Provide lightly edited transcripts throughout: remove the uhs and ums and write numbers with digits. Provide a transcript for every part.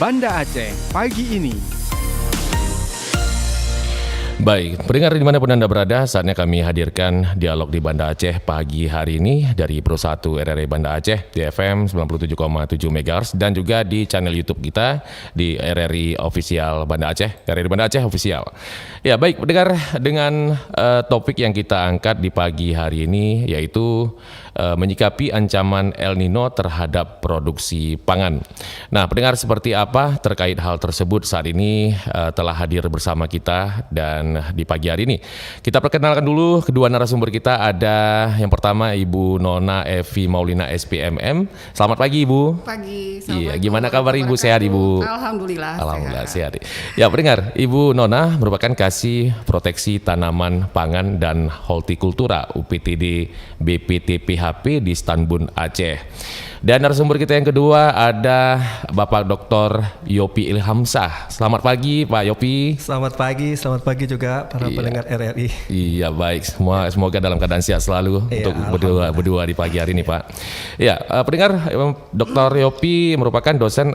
Banda Aceh pagi ini. Baik, pendengar dimanapun Anda berada, saatnya kami hadirkan dialog di Banda Aceh pagi hari ini dari Pro 1 RRI Banda Aceh di FM 97,7 MHz dan juga di channel YouTube kita di RRI Official Banda Aceh, RRI Banda Aceh Official. Ya baik, pendengar, dengan topik yang kita angkat di pagi hari ini yaitu menyikapi ancaman El Nino terhadap produksi pangan. Nah, pendengar, seperti apa terkait hal tersebut saat ini telah hadir bersama kita dan di pagi hari ini. Kita perkenalkan dulu kedua narasumber kita. Ada yang pertama Ibu Nona Evi Maulina SPMM. Selamat pagi Ibu. Pagi. Iya, gimana kabar Ibu? Sehat Ibu? Alhamdulillah sehat. Ya pendengar, Ibu Nona merupakan Kasih Proteksi Tanaman Pangan dan Hortikultura UPTD BPTPHP di Stanbun Aceh. Dan narasumber kita yang kedua ada Bapak Dr. Yopi Ilhamsah. Selamat pagi Pak Yopi. Selamat pagi juga para pendengar RRI. Iya baik, semoga dalam keadaan sehat selalu untuk berdua di pagi hari ini Pak. Ya, pendengar, Dr. Yopi merupakan dosen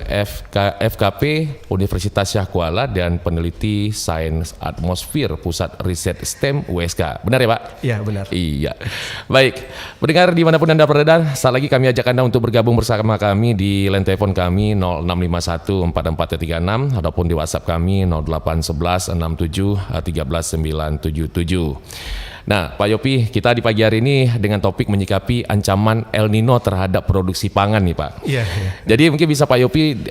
FKP Universitas Syah Kuala dan peneliti Sains Atmosfer Pusat Riset STEM USK. Benar ya Pak? Iya benar. Iya. Baik, pendengar dimanapun Anda berada, saat lagi kami ajak Anda untuk bergabung bersama kami di line telepon kami 0651 4436 ataupun di WhatsApp kami 0811 67 13977. Nah, Pak Yopi, kita di pagi hari ini dengan topik menyikapi ancaman El Nino terhadap produksi pangan nih Pak. Iya. Jadi mungkin bisa Pak Yopi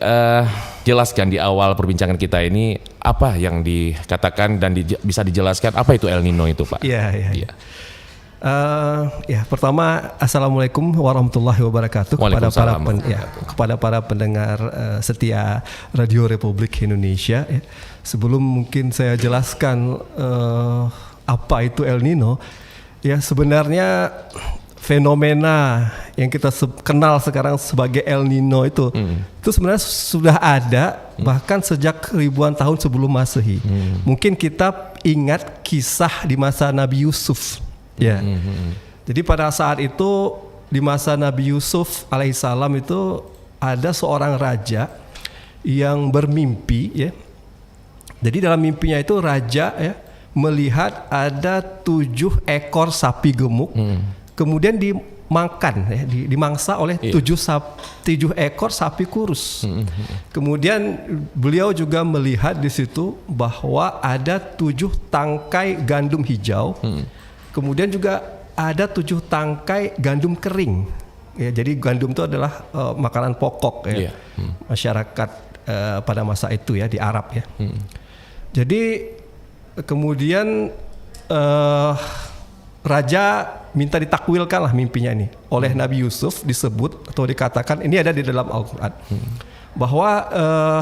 jelaskan di awal perbincangan kita ini apa yang dikatakan dan bisa dijelaskan apa itu El Nino itu Pak? Iya. Pertama assalamualaikum warahmatullahi wabarakatuh kepada para pendengar setia Radio Republik Indonesia. Ya. Sebelum mungkin saya jelaskan apa itu El Nino, ya sebenarnya fenomena yang kita kenal sekarang sebagai El Nino itu sebenarnya sudah ada bahkan sejak ribuan tahun sebelum Masehi. Mungkin kita ingat kisah di masa Nabi Yusuf. Ya, jadi pada saat itu di masa Nabi Yusuf alaihissalam itu ada seorang raja yang bermimpi, ya. Jadi dalam mimpinya itu raja ya melihat ada 7 ekor sapi gemuk, kemudian dimakan, ya, dimangsa oleh 7 ekor sapi kurus. Kemudian beliau juga melihat di situ bahwa ada 7 tangkai gandum hijau. Kemudian juga ada 7 tangkai gandum kering. Ya, jadi gandum itu adalah makanan pokok ya, masyarakat pada masa itu ya di Arab ya. Jadi kemudian raja minta ditakwilkan lah mimpinya ini oleh Nabi Yusuf, disebut atau dikatakan ini ada di dalam Al-Quran bahwa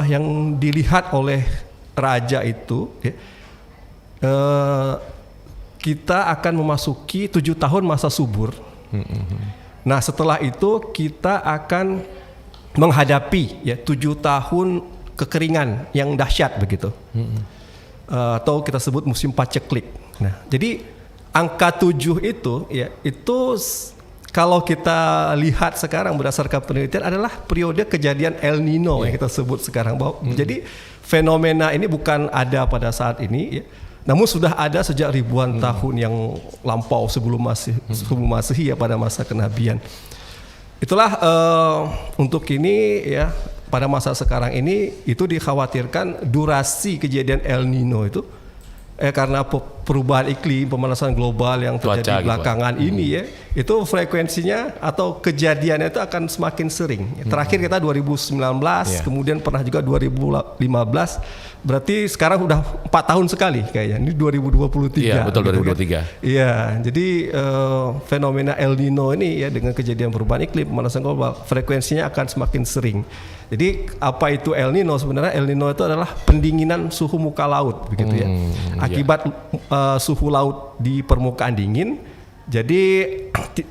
yang dilihat oleh raja itu ya, kita akan memasuki 7 tahun masa subur. Nah setelah itu kita akan menghadapi ya 7 tahun kekeringan yang dahsyat begitu. Atau kita sebut musim paceklik. Nah jadi angka 7 itu ya itu kalau kita lihat sekarang berdasarkan penelitian adalah periode kejadian El Nino yang kita sebut sekarang. Jadi fenomena ini bukan ada pada saat ini ya. Namun sudah ada sejak ribuan tahun yang lampau sebelum Masehi ya pada masa kenabian. Itulah untuk ini ya pada masa sekarang ini itu dikhawatirkan durasi kejadian El Nino itu karena perubahan iklim, pemanasan global yang terjadi belakangan ini ya, itu frekuensinya atau kejadiannya itu akan semakin sering. Terakhir kita 2019, kemudian pernah juga 2015. Berarti sekarang udah 4 tahun sekali kayaknya. Ini 2023. Iya, betul gitu 2023. Kan? Iya, jadi fenomena El Nino ini ya dengan kejadian perubahan iklim, pemanasan global, frekuensinya akan semakin sering. Jadi apa itu El Nino? Sebenarnya El Nino itu adalah pendinginan suhu muka laut begitu ya. Akibat suhu laut di permukaan dingin, jadi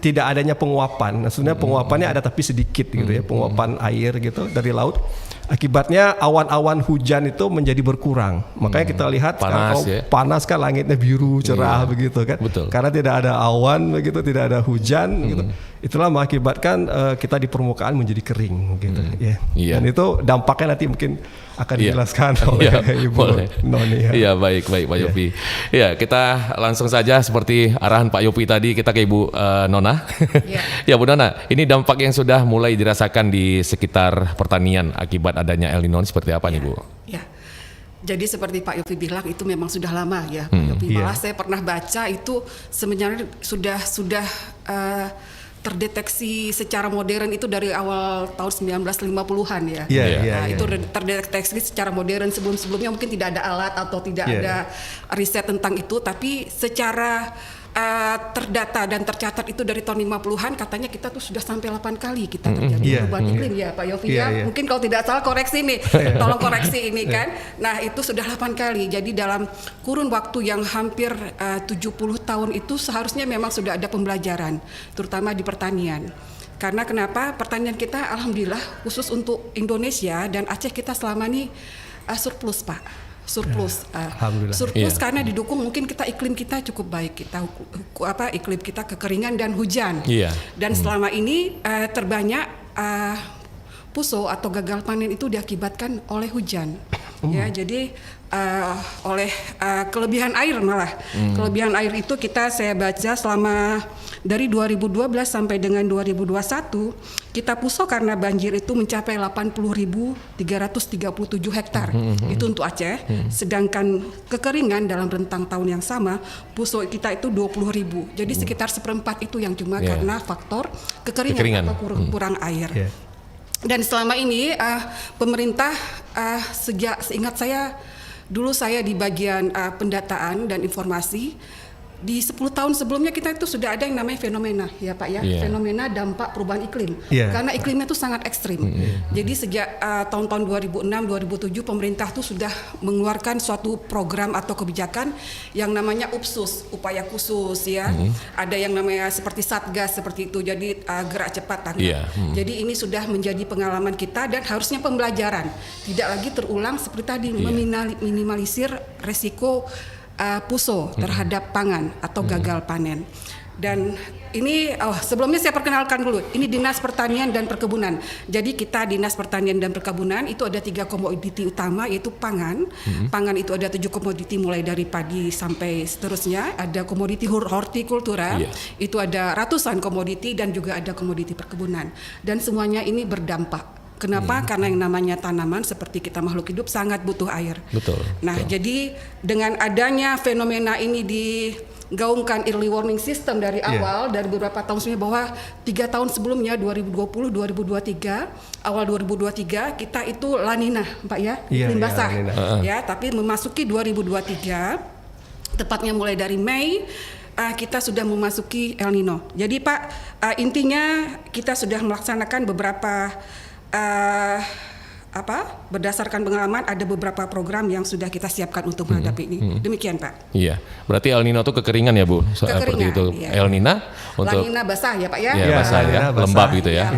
tidak adanya penguapan. Nah, sebenarnya penguapannya ada tapi sedikit gitu ya, penguapan air gitu dari laut. Akibatnya awan-awan hujan itu menjadi berkurang. Makanya kita lihat panas, panas kan, langitnya biru cerah begitu kan. Betul. Karena tidak ada awan begitu, tidak ada hujan gitu. Itulah mengakibatkan kita di permukaan menjadi kering gitu ya. Iya. Dan itu dampaknya nanti mungkin akan dijelaskan oleh Ibu Noni ya. Iya, baik Pak Yopi. Iya, kita langsung saja seperti arahan Pak Yopi tadi, kita ke Ibu Nona. Ya Bu Nona, ini dampak yang sudah mulai dirasakan di sekitar pertanian akibat adanya El Nino seperti apa nih Bu? Ya. Jadi seperti Pak Yopi bilang itu memang sudah lama ya Pak Yopi. Malah saya pernah baca itu sebenarnya sudah terdeteksi secara modern itu dari awal tahun 1950-an ya. Itu terdeteksi secara modern, sebelum-sebelumnya mungkin tidak ada alat atau tidak ada riset tentang itu, tapi secara terdata dan tercatat itu dari tahun 50-an, katanya kita tuh sudah sampai 8 kali kita terjadi perubahan iklim ya Pak Yofi ya. Mungkin kalau tidak salah koreksi nih, tolong koreksi ini kan. Nah itu sudah 8 kali, jadi dalam kurun waktu yang hampir 70 tahun itu seharusnya memang sudah ada pembelajaran, terutama di pertanian. Karena kenapa? Pertanian kita alhamdulillah khusus untuk Indonesia dan Aceh kita selama ini surplus Pak. Surplus karena didukung mungkin iklim kita cukup baik, iklim kita kekeringan dan hujan dan selama ini terbanyak puso atau gagal panen itu diakibatkan oleh hujan ya, jadi oleh kelebihan air malah. Kelebihan air itu saya baca selama dari 2012 sampai dengan 2021 kita puso karena banjir itu mencapai 80.337 hektar itu untuk Aceh, sedangkan kekeringan dalam rentang tahun yang sama puso kita itu 20.000, jadi sekitar seperempat itu yang cuma karena faktor kekeringan. Atau kurang air. Dan selama ini pemerintah seingat saya dulu saya di bagian pendataan dan informasi, di 10 tahun sebelumnya kita itu sudah ada yang namanya fenomena ya Pak ya, fenomena dampak perubahan iklim, karena iklimnya itu sangat ekstrim. Jadi sejak tahun-tahun 2006-2007 pemerintah itu sudah mengeluarkan suatu program atau kebijakan yang namanya UPSUS, upaya khusus ya. Ada yang namanya seperti Satgas seperti itu, jadi gerak cepat tanggap. Jadi ini sudah menjadi pengalaman kita dan harusnya pembelajaran, tidak lagi terulang seperti tadi, meminimalisir resiko puso terhadap pangan atau gagal panen. Dan ini sebelumnya saya perkenalkan dulu, ini Dinas Pertanian dan Perkebunan. Jadi kita Dinas Pertanian dan Perkebunan itu ada 3 komoditi utama, yaitu pangan. Pangan itu ada 7 komoditi mulai dari padi sampai seterusnya. Ada komoditi hortikultura, itu ada ratusan komoditi, dan juga ada komoditi perkebunan. Dan semuanya ini berdampak. Kenapa? Karena yang namanya tanaman seperti kita makhluk hidup sangat butuh air. Nah, jadi dengan adanya fenomena ini digaungkan early warning system dari awal, dari beberapa tahun sebelumnya, bahwa 3 tahun sebelumnya 2020, 2023, awal 2023 kita itu La Nina, Pak ya, iklim basah. Ya, tapi memasuki 2023, tepatnya mulai dari Mei, kita sudah memasuki El Nino. Jadi Pak, intinya kita sudah melaksanakan beberapa berdasarkan pengalaman, ada beberapa program yang sudah kita siapkan untuk menghadapi ini. Demikian Pak. Iya, berarti El Nino itu kekeringan ya Bu? Seperti itu. El Nina untuk La Nina basah ya Pak ya? Iya, basah ya, lembab gitu ya.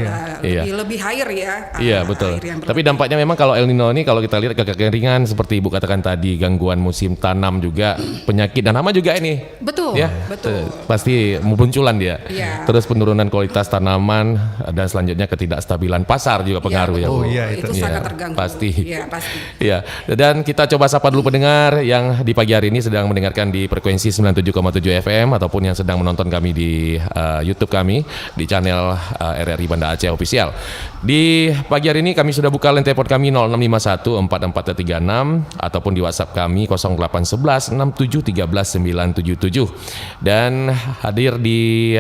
Lebih air ya. Iya, betul. Tapi dampaknya memang kalau El Nino ini, kalau kita lihat kekeringan seperti Ibu katakan tadi, gangguan musim tanam juga, penyakit dan hama juga ini. Betul, ya? betul. Pasti munculan dia. Terus penurunan kualitas tanaman dan selanjutnya ketidakstabilan pasar juga pengaruh ya Bu. Itu sangat terganggu. Pasti. Iya, pasti. Iya. Dan kita coba sapa dulu pendengar yang di pagi hari ini sedang mendengarkan di frekuensi 97,7 FM ataupun yang sedang menonton kami di YouTube kami di channel RRI Banda Aceh Official. Di pagi hari ini kami sudah buka line telepon kami 0651 4436 ataupun di WhatsApp kami 0811 6713 977. Dan hadir di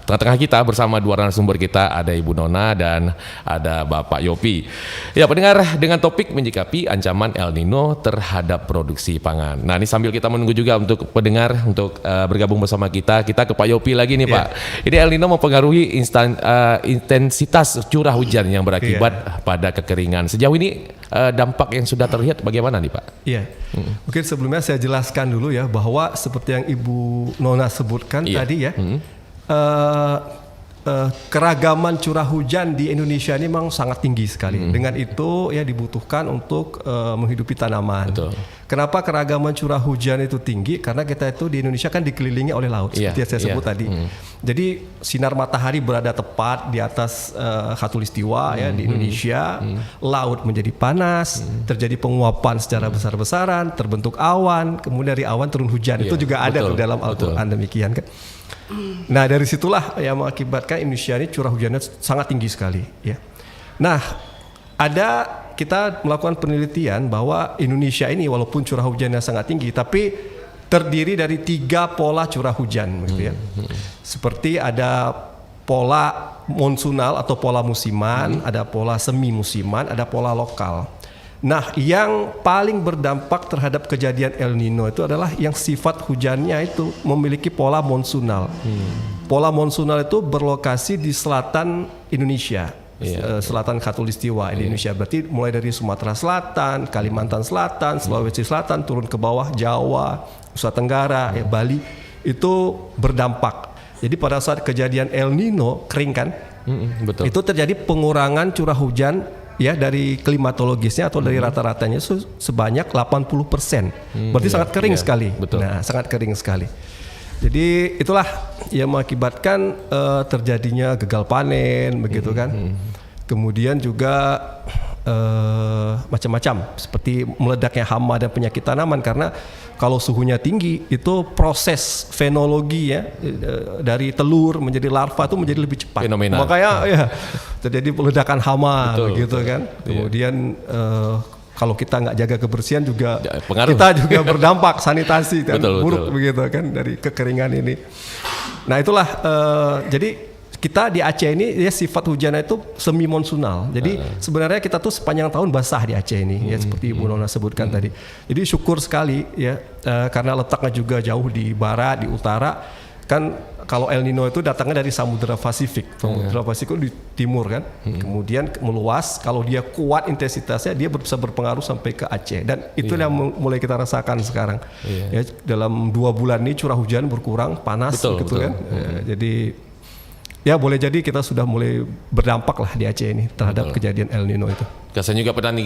tengah-tengah kita bersama 2 narasumber kita, ada Ibu Nona dan ada Bapak Yopi. Ya pendengar, dengan topik menyikapi ancaman El Nino terhadap produksi pangan. Nah ini sambil kita menunggu juga untuk pendengar untuk bergabung bersama kita ke Pak Yopi lagi nih Pak. Ini El Nino mempengaruhi intensitas curah hujan yang berakibat pada kekeringan. Sejauh ini dampak yang sudah terlihat bagaimana nih Pak? Iya, mungkin sebelumnya saya jelaskan dulu ya bahwa seperti yang Ibu Nona sebutkan tadi ya, keragaman curah hujan di Indonesia ini memang sangat tinggi sekali. Dengan itu ya dibutuhkan untuk menghidupi tanaman. Betul. Kenapa keragaman curah hujan itu tinggi? Karena kita itu di Indonesia kan dikelilingi oleh laut, seperti yang saya sebut tadi. Jadi sinar matahari berada tepat di atas khatulistiwa ya di Indonesia. Laut menjadi panas, terjadi penguapan secara besar-besaran, terbentuk awan, kemudian dari awan turun hujan. Itu juga ada tuh dalam Al-Quran demikian kan. Nah dari situlah yang mengakibatkan Indonesia ini curah hujannya sangat tinggi sekali ya. Nah kita melakukan penelitian bahwa Indonesia ini walaupun curah hujannya sangat tinggi tapi terdiri dari 3 pola curah hujan gitu ya. Seperti ada pola monsunal atau pola musiman, ada pola semi musiman, ada pola lokal. Nah, yang paling berdampak terhadap kejadian El Nino itu adalah yang sifat hujannya itu memiliki pola monsunal. Pola monsunal itu berlokasi di selatan Indonesia, selatan khatulistiwa Indonesia. Berarti mulai dari Sumatera Selatan, Kalimantan Selatan, Sulawesi Selatan, turun ke bawah Jawa, Nusa Tenggara, Bali, itu berdampak. Jadi pada saat kejadian El Nino, kering kan, betul. Itu terjadi pengurangan curah hujan ya dari klimatologisnya atau dari rata-ratanya sebanyak 80%. Berarti sangat kering sekali. Betul. Nah, sangat kering sekali. Jadi itulah yang mengakibatkan terjadinya gagal panen begitu kan. Kemudian juga macam-macam seperti meledaknya hama dan penyakit tanaman karena kalau suhunya tinggi itu proses fenologi ya dari telur menjadi larva itu menjadi lebih cepat. Fenomena. Makanya ya terjadi ledakan hama begitu kan. Iya. Kemudian kalau kita nggak jaga kebersihan juga pengaruh. Kita juga berdampak sanitasi kan buruk betul. begitu kan dari kekeringan ini. Nah itulah jadi kita di Aceh ini ya sifat hujannya itu semi monsunal. Jadi sebenarnya kita tuh sepanjang tahun basah di Aceh ini ya seperti Ibu Nona sebutkan tadi. Jadi syukur sekali ya karena letaknya juga jauh di barat, di utara kan kalau El Nino itu datangnya dari Samudra Pasifik. Samudra Pasifik itu di timur kan. Kemudian meluas, kalau dia kuat intensitasnya dia bisa berpengaruh sampai ke Aceh dan itu yang mulai kita rasakan sekarang. Ya dalam 2 bulan ini curah hujan berkurang, panas gitu kan. Jadi ya boleh jadi kita sudah mulai berdampak lah di Aceh ini terhadap kejadian El Nino itu. Kasian juga petani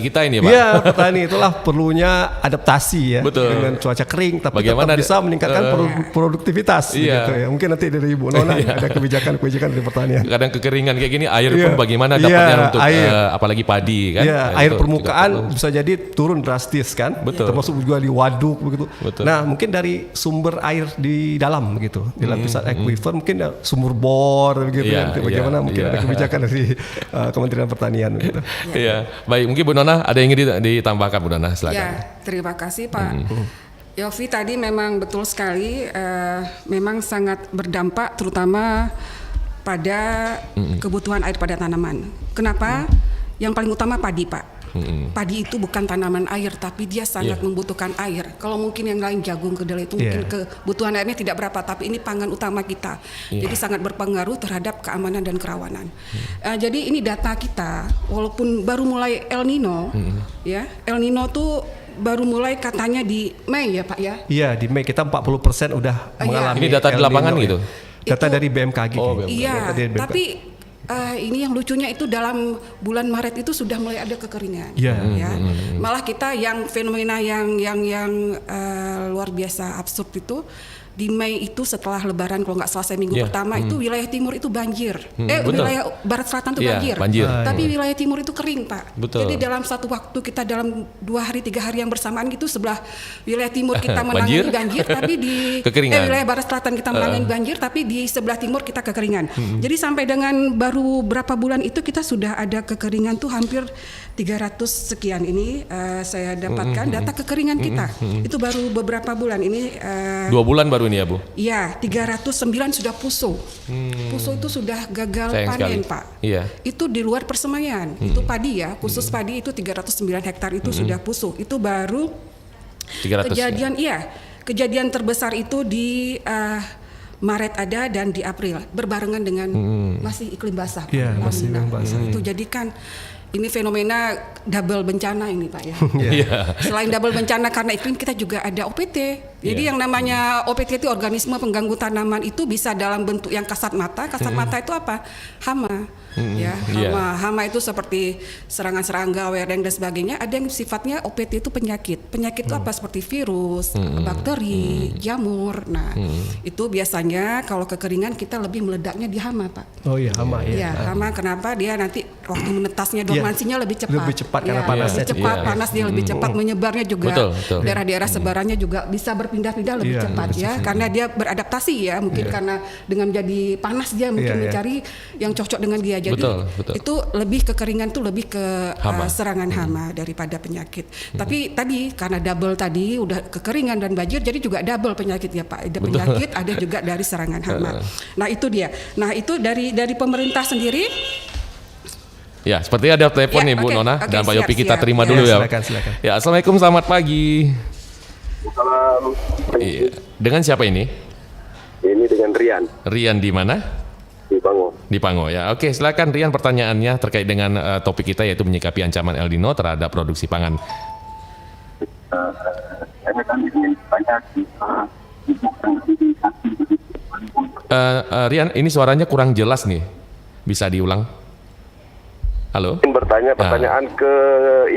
kita ini, Pak. Iya, petani itulah perlunya adaptasi ya dengan cuaca kering, tapi bagaimana tetap bisa meningkatkan produktivitas. Gitu ya. Mungkin nanti dari Ibu Nona ada kebijakan-kebijakan dari pertanian. Kadang kekeringan kayak gini, air pun bagaimana dapatnya untuk apalagi padi kan? Air permukaan bisa jadi turun drastis kan, termasuk juga di waduk begitu. Nah, mungkin dari sumber air di dalam begitu, di lapisan aquifer mungkin sumur bor begitu kan. Bagaimana mungkin ada kebijakan dari Kementerian Pertanian. Iya, baik. Mungkin Bu Nona ada yang ingin ditambahkan, Bu Nona, silakan. Ya, terima kasih Pak Yofi. Tadi memang betul sekali, memang sangat berdampak terutama pada kebutuhan air pada tanaman. Kenapa? Yang paling utama padi, Pak. Padi itu bukan tanaman air, tapi dia sangat membutuhkan air. Kalau mungkin yang lain jagung, kedelai itu mungkin kebutuhan airnya tidak berapa, tapi ini pangan utama kita. Jadi sangat berpengaruh terhadap keamanan dan kerawanan. Jadi ini data kita, walaupun baru mulai El Nino, ya El Nino tuh baru mulai katanya di Mei ya Pak ya? Iya di Mei kita 40% udah mengalami. Ini data di lapangan gitu? Data dari BMKG. Iya, tapi ini yang lucunya itu dalam bulan Maret itu sudah mulai ada kekeringan. Ya. Malah kita yang fenomena yang luar biasa absurd itu di Mei itu setelah Lebaran kalau nggak selesai minggu pertama itu wilayah timur itu banjir. Wilayah barat selatan itu banjir. Tapi wilayah timur itu kering Pak. Jadi dalam satu waktu kita dalam 2 hari 3 hari yang bersamaan gitu sebelah wilayah timur kita menangani banjir tapi di wilayah barat selatan kita menangani banjir tapi di sebelah timur kita kekeringan. Jadi sampai dengan baru berapa bulan itu kita sudah ada kekeringan tuh hampir 300 sekian ini saya dapatkan data kekeringan kita. Itu baru beberapa bulan ini 2 bulan baru ini ya Bu? Iya, 309 sudah puso. Puso itu sudah gagal panen Pak. Itu di luar persemaian. Itu padi ya, khusus padi itu 309 hektar itu sudah puso. Itu baru 300, kejadian terbesar itu di Maret ada dan di April berbarengan dengan masih iklim basah. Masih iklim basah. Itu jadikan ini fenomena double bencana ini Pak ya. Selain double bencana karena iklim, kita juga ada OPT. Jadi yang namanya OPT itu organisme pengganggu tanaman itu bisa dalam bentuk yang kasat mata. Kasat mata itu apa? Hama. Ya, hama itu seperti serangan serangga, werdeng dan sebagainya. Ada yang sifatnya OPT itu penyakit. Penyakit itu apa? Seperti virus, bakteri, jamur. Nah, itu biasanya kalau kekeringan kita lebih meledaknya di hama, Pak. Oh iya, hama ya. Hama kenapa? Dia nanti waktu menetasnya dormansinya lebih cepat. Lebih cepat karena panasnya cepat, panas dia lebih cepat, menyebarnya juga. Betul. Daerah-daerah sebarannya juga bisa berpindah-pindah lebih cepat ya, karena dia beradaptasi ya, mungkin karena dengan jadi panas dia mungkin mencari yang cocok dengan dia. Jadi itu lebih kekeringan tuh lebih ke serangan hama daripada penyakit. Tapi tadi karena double tadi udah kekeringan dan banjir, jadi juga double penyakit ya Pak. Ada penyakit, ada juga dari serangan hama. Nah itu dia. Nah itu dari pemerintah sendiri. Ya, seperti ada telepon nih Bu Nona dan Pak Yopi, kita terima dulu ya. Silakan. Ya, assalamualaikum, selamat pagi. Iya. Dengan siapa ini? Ini dengan Rian. Rian di mana? Di Pango. Di Pango ya. Oke, silakan Rian, pertanyaannya terkait dengan topik kita, yaitu menyikapi ancaman El Nino terhadap produksi pangan. Saya kan ingin tanya Rian, ini suaranya kurang jelas nih. Bisa diulang? Halo? ingin bertanya pertanyaan ke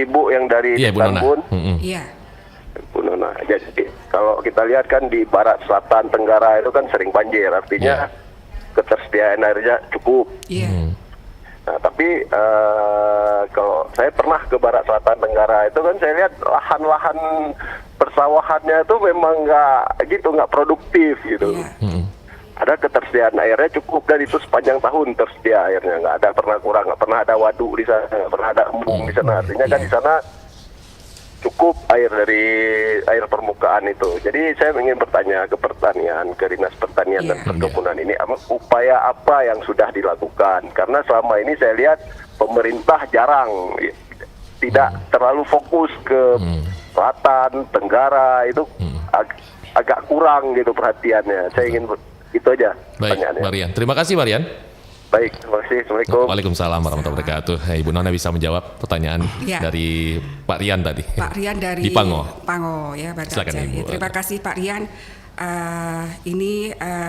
Ibu yang dari Bu Nona. Tambun. Iya. Bu Nona. Jadi kalau kita lihat kan di barat, selatan, tenggara itu kan sering banjir. Artinya ketersediaan airnya cukup. Iya. Nah, tapi kalau saya pernah ke barat, selatan, tenggara itu kan saya lihat lahan-lahan persawahannya itu memang nggak produktif gitu. Iya. Ada ketersediaan airnya cukup dan itu sepanjang tahun tersedia airnya, nggak ada pernah kurang, nggak pernah ada waduk di sana, nggak pernah ada embung di sana. Artinya kan di sana cukup air dari air permukaan itu. Jadi saya ingin bertanya ke pertanian, ke Dinas Pertanian dan Perkebunan ini, upaya apa yang sudah dilakukan? Karena selama ini saya lihat pemerintah jarang, tidak terlalu fokus ke selatan, tenggara, itu agak kurang gitu perhatiannya. Saya ingin itu aja. Baik, Marian. Terima kasih Marian. Baik, terima kasih. Assalamualaikum. Waalaikumsalam warahmatullahi wabarakatuh. Ibu Nona bisa menjawab pertanyaan dari Pak Rian tadi. Pak Rian dari di Pango. Pango ya, Banda Silakan, Aceh. Ibu. Terima kasih Pak Rian. Ini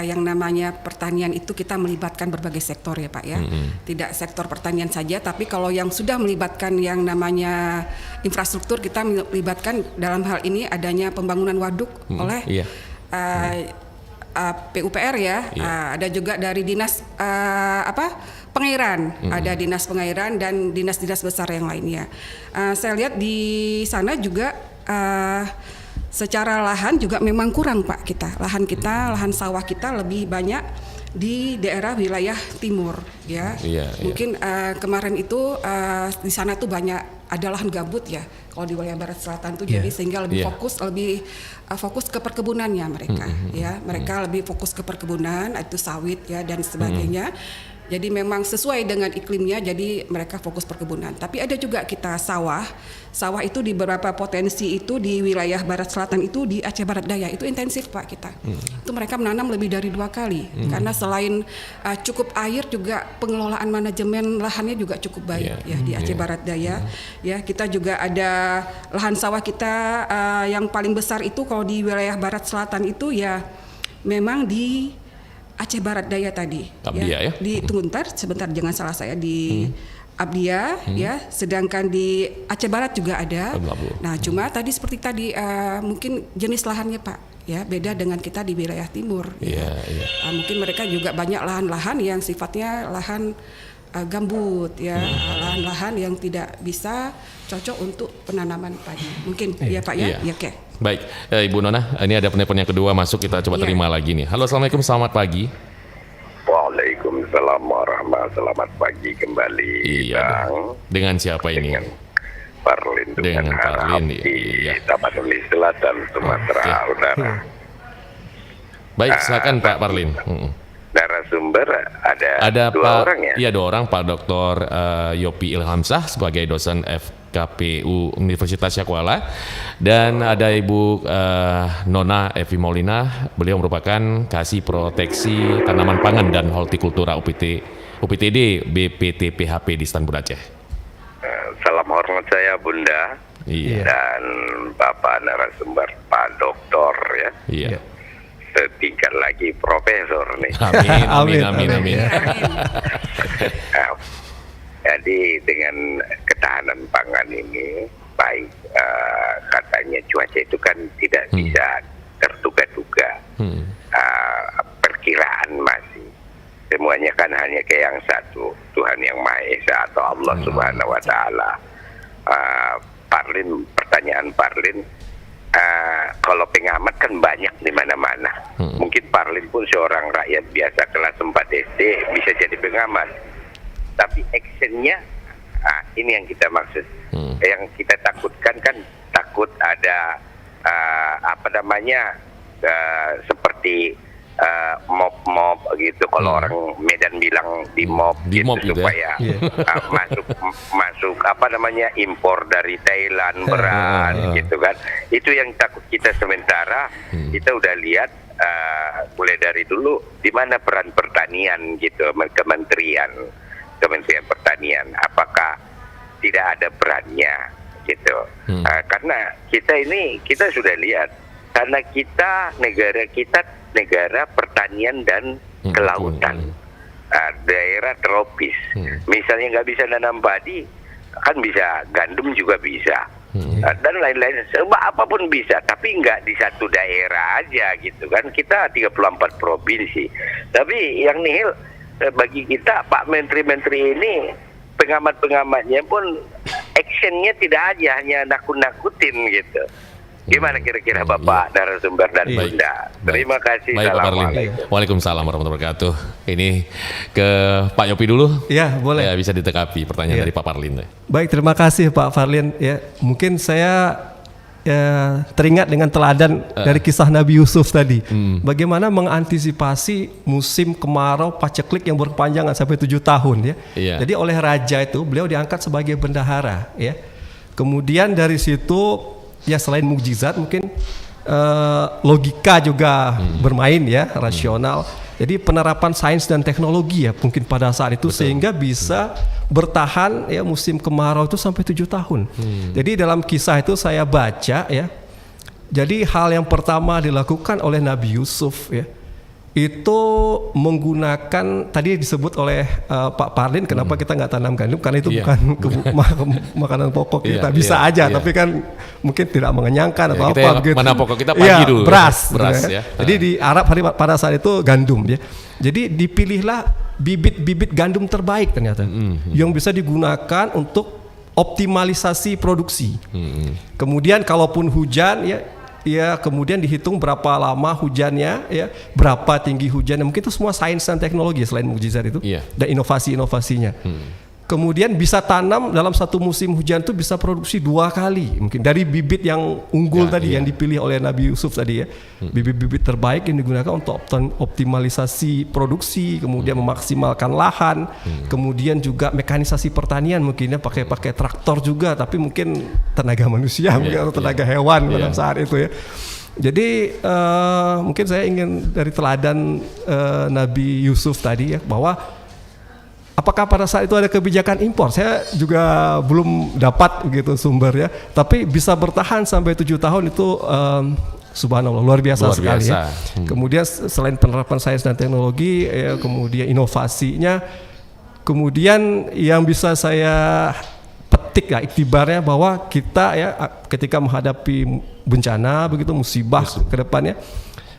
yang namanya pertanian itu kita melibatkan berbagai sektor ya Pak ya. Tidak sektor pertanian saja, tapi kalau yang sudah melibatkan yang namanya infrastruktur, kita melibatkan dalam hal ini adanya pembangunan waduk oleh PUPR ya, ada juga dari dinas pengairan, ada dinas pengairan dan dinas-dinas besar yang lainnya. Saya lihat di sana juga secara lahan juga memang kurang Pak kita. Lahan sawah kita lebih banyak di daerah wilayah timur ya. Mungkin kemarin itu di sana tuh banyak ada lahan gambut ya. Kalau di wilayah barat selatan tuh jadi sehingga lebih fokus ke perkebunannya mereka ya. Mereka lebih fokus ke perkebunan, itu sawit ya dan sebagainya. Jadi memang sesuai dengan iklimnya, jadi mereka fokus perkebunan. Tapi ada juga kita sawah itu di beberapa potensi itu di wilayah barat selatan itu di Aceh Barat Daya itu intensif Pak kita. Itu mereka menanam lebih dari 2 kali karena selain cukup air juga pengelolaan manajemen lahannya juga cukup baik ya di Aceh Barat Daya. Ya kita juga ada lahan sawah kita yang paling besar itu kalau di wilayah barat selatan itu ya memang di Aceh Barat Daya tadi, Abdia, ya? Di tunggu sebentar jangan salah saya di Abdia, ya. Sedangkan di Aceh Barat juga ada. Nah, cuma tadi seperti tadi mungkin jenis lahannya Pak, ya beda dengan kita di wilayah timur. Mungkin mereka juga banyak lahan-lahan yang sifatnya lahan gambut, ya, lahan-lahan yang tidak bisa cocok untuk penanaman padi. Mungkin ya Pak ya, ya oke. Baik, Ibu Nona, ini ada penelpon yang kedua masuk, kita coba terima lagi nih. Halo, assalamualaikum, selamat pagi. Waalaikumsalam warahmatullahi, selamat pagi kembali. Iya. Dengan siapa ini? Dengan Parlin dengan Parlin di Tapanuli Selatan, Sumatera Utara. Baik, silakan Pak Parlin. Narasumber ada 2 orang ya? Iya, 2 orang, Pak Dr. Yopi Ilhamsah sebagai dosen FKPU Universitas Syakuala, dan ada Ibu Nona Evi Maulina, beliau merupakan Kasih Proteksi Tanaman Pangan dan Hortikultura UPTD BPT PHP di Istanbul Aceh. Salam hormat saya Bunda dan Bapak narasumber Pak Doktor ya. Iya. Setingkat lagi Profesor nih. Amin. Jadi dengan ketahanan pangan ini baik, katanya cuaca itu kan tidak bisa terduga-duga. Perkiraan masih semuanya kan hanya ke yang satu, Tuhan yang Maha Esa atau Allah Subhanahu wa Ta'ala. Pertanyaan Parlin, kalau pengamat kan banyak di mana-mana. Mungkin Parlin pun seorang rakyat biasa kelas 4 SD bisa jadi pengamat. Tapi actionnya, ini yang kita maksud. Yang kita takutkan kan takut ada seperti mob gitu. Kalau orang Medan bilang di mob gitu, supaya masuk impor dari Thailand beras gitu kan. Itu yang takut kita sementara. Kita udah lihat mulai dari dulu di mana peran pertanian gitu, Kementerian Pertanian, apakah tidak ada perannya gitu. Karena kita sudah lihat, karena negara pertanian dan kelautan, daerah tropis. Misalnya nggak bisa nanam padi, kan bisa gandum juga bisa, dan lain-lain, apapun bisa, tapi nggak di satu daerah aja gitu kan. Kita 34 provinsi, tapi yang nihil bagi kita Pak Menteri-Menteri ini, pengamat-pengamatnya pun actionnya tidak aja hanya nakut-nakutin gitu. Gimana kira-kira Bapak narasumber dan Bunda? Terima kasih. Assalamualaikum. Waalaikumsalam warahmatullahi wabarakatuh. Ini ke Pak Yopi dulu. Ya, boleh. Ya, bisa ditekapi pertanyaan dari Pak Parlin. Baik, terima kasih Pak Parlin. Ya, mungkin saya teringat dengan teladan dari kisah Nabi Yusuf tadi. Bagaimana mengantisipasi musim kemarau paceklik yang berkepanjangan sampai 7 tahun ya. Jadi oleh raja itu beliau diangkat sebagai bendahara ya. Kemudian dari situ ya selain mukjizat mungkin logika juga bermain ya, rasional. Jadi penerapan sains dan teknologi ya mungkin pada saat itu sehingga bisa bertahan ya musim kemarau itu sampai 7 tahun. Jadi dalam kisah itu saya baca ya. Jadi hal yang pertama dilakukan oleh Nabi Yusuf ya itu menggunakan, tadi disebut oleh Pak Parlin, kenapa kita nggak tanam gandum, karena itu bukan makanan pokok kita bisa aja, tapi kan mungkin tidak mengenyangkan atau apa gitu. Mana pokok kita pagi dulu. Beras ya. Jadi di Arab pada saat itu gandum ya. Jadi dipilihlah bibit-bibit gandum terbaik ternyata yang bisa digunakan untuk optimalisasi produksi. Kemudian kalaupun hujan ya kemudian dihitung berapa lama hujannya ya, berapa tinggi hujannya, mungkin itu semua sains dan teknologi selain mukjizat itu dan inovasi-inovasinya. Kemudian bisa tanam dalam satu musim hujan itu bisa produksi 2 kali mungkin dari bibit yang unggul yang dipilih oleh Nabi Yusuf tadi ya. Bibit-bibit terbaik yang digunakan untuk optimalisasi produksi, kemudian memaksimalkan lahan, kemudian juga mekanisasi pertanian mungkinnya pakai traktor juga, tapi mungkin tenaga manusia mungkin atau tenaga hewan pada saat itu ya. Jadi mungkin saya ingin dari teladan Nabi Yusuf tadi ya, bahwa apakah pada saat itu ada kebijakan impor? Saya juga belum dapat gitu sumber ya. Tapi bisa bertahan sampai 7 tahun itu subhanallah luar biasa sekali ya. Kemudian selain penerapan sains dan teknologi, ya, kemudian inovasinya, kemudian yang bisa saya petik ya iktibarnya bahwa kita ya ketika menghadapi bencana begitu musibah ke depannya,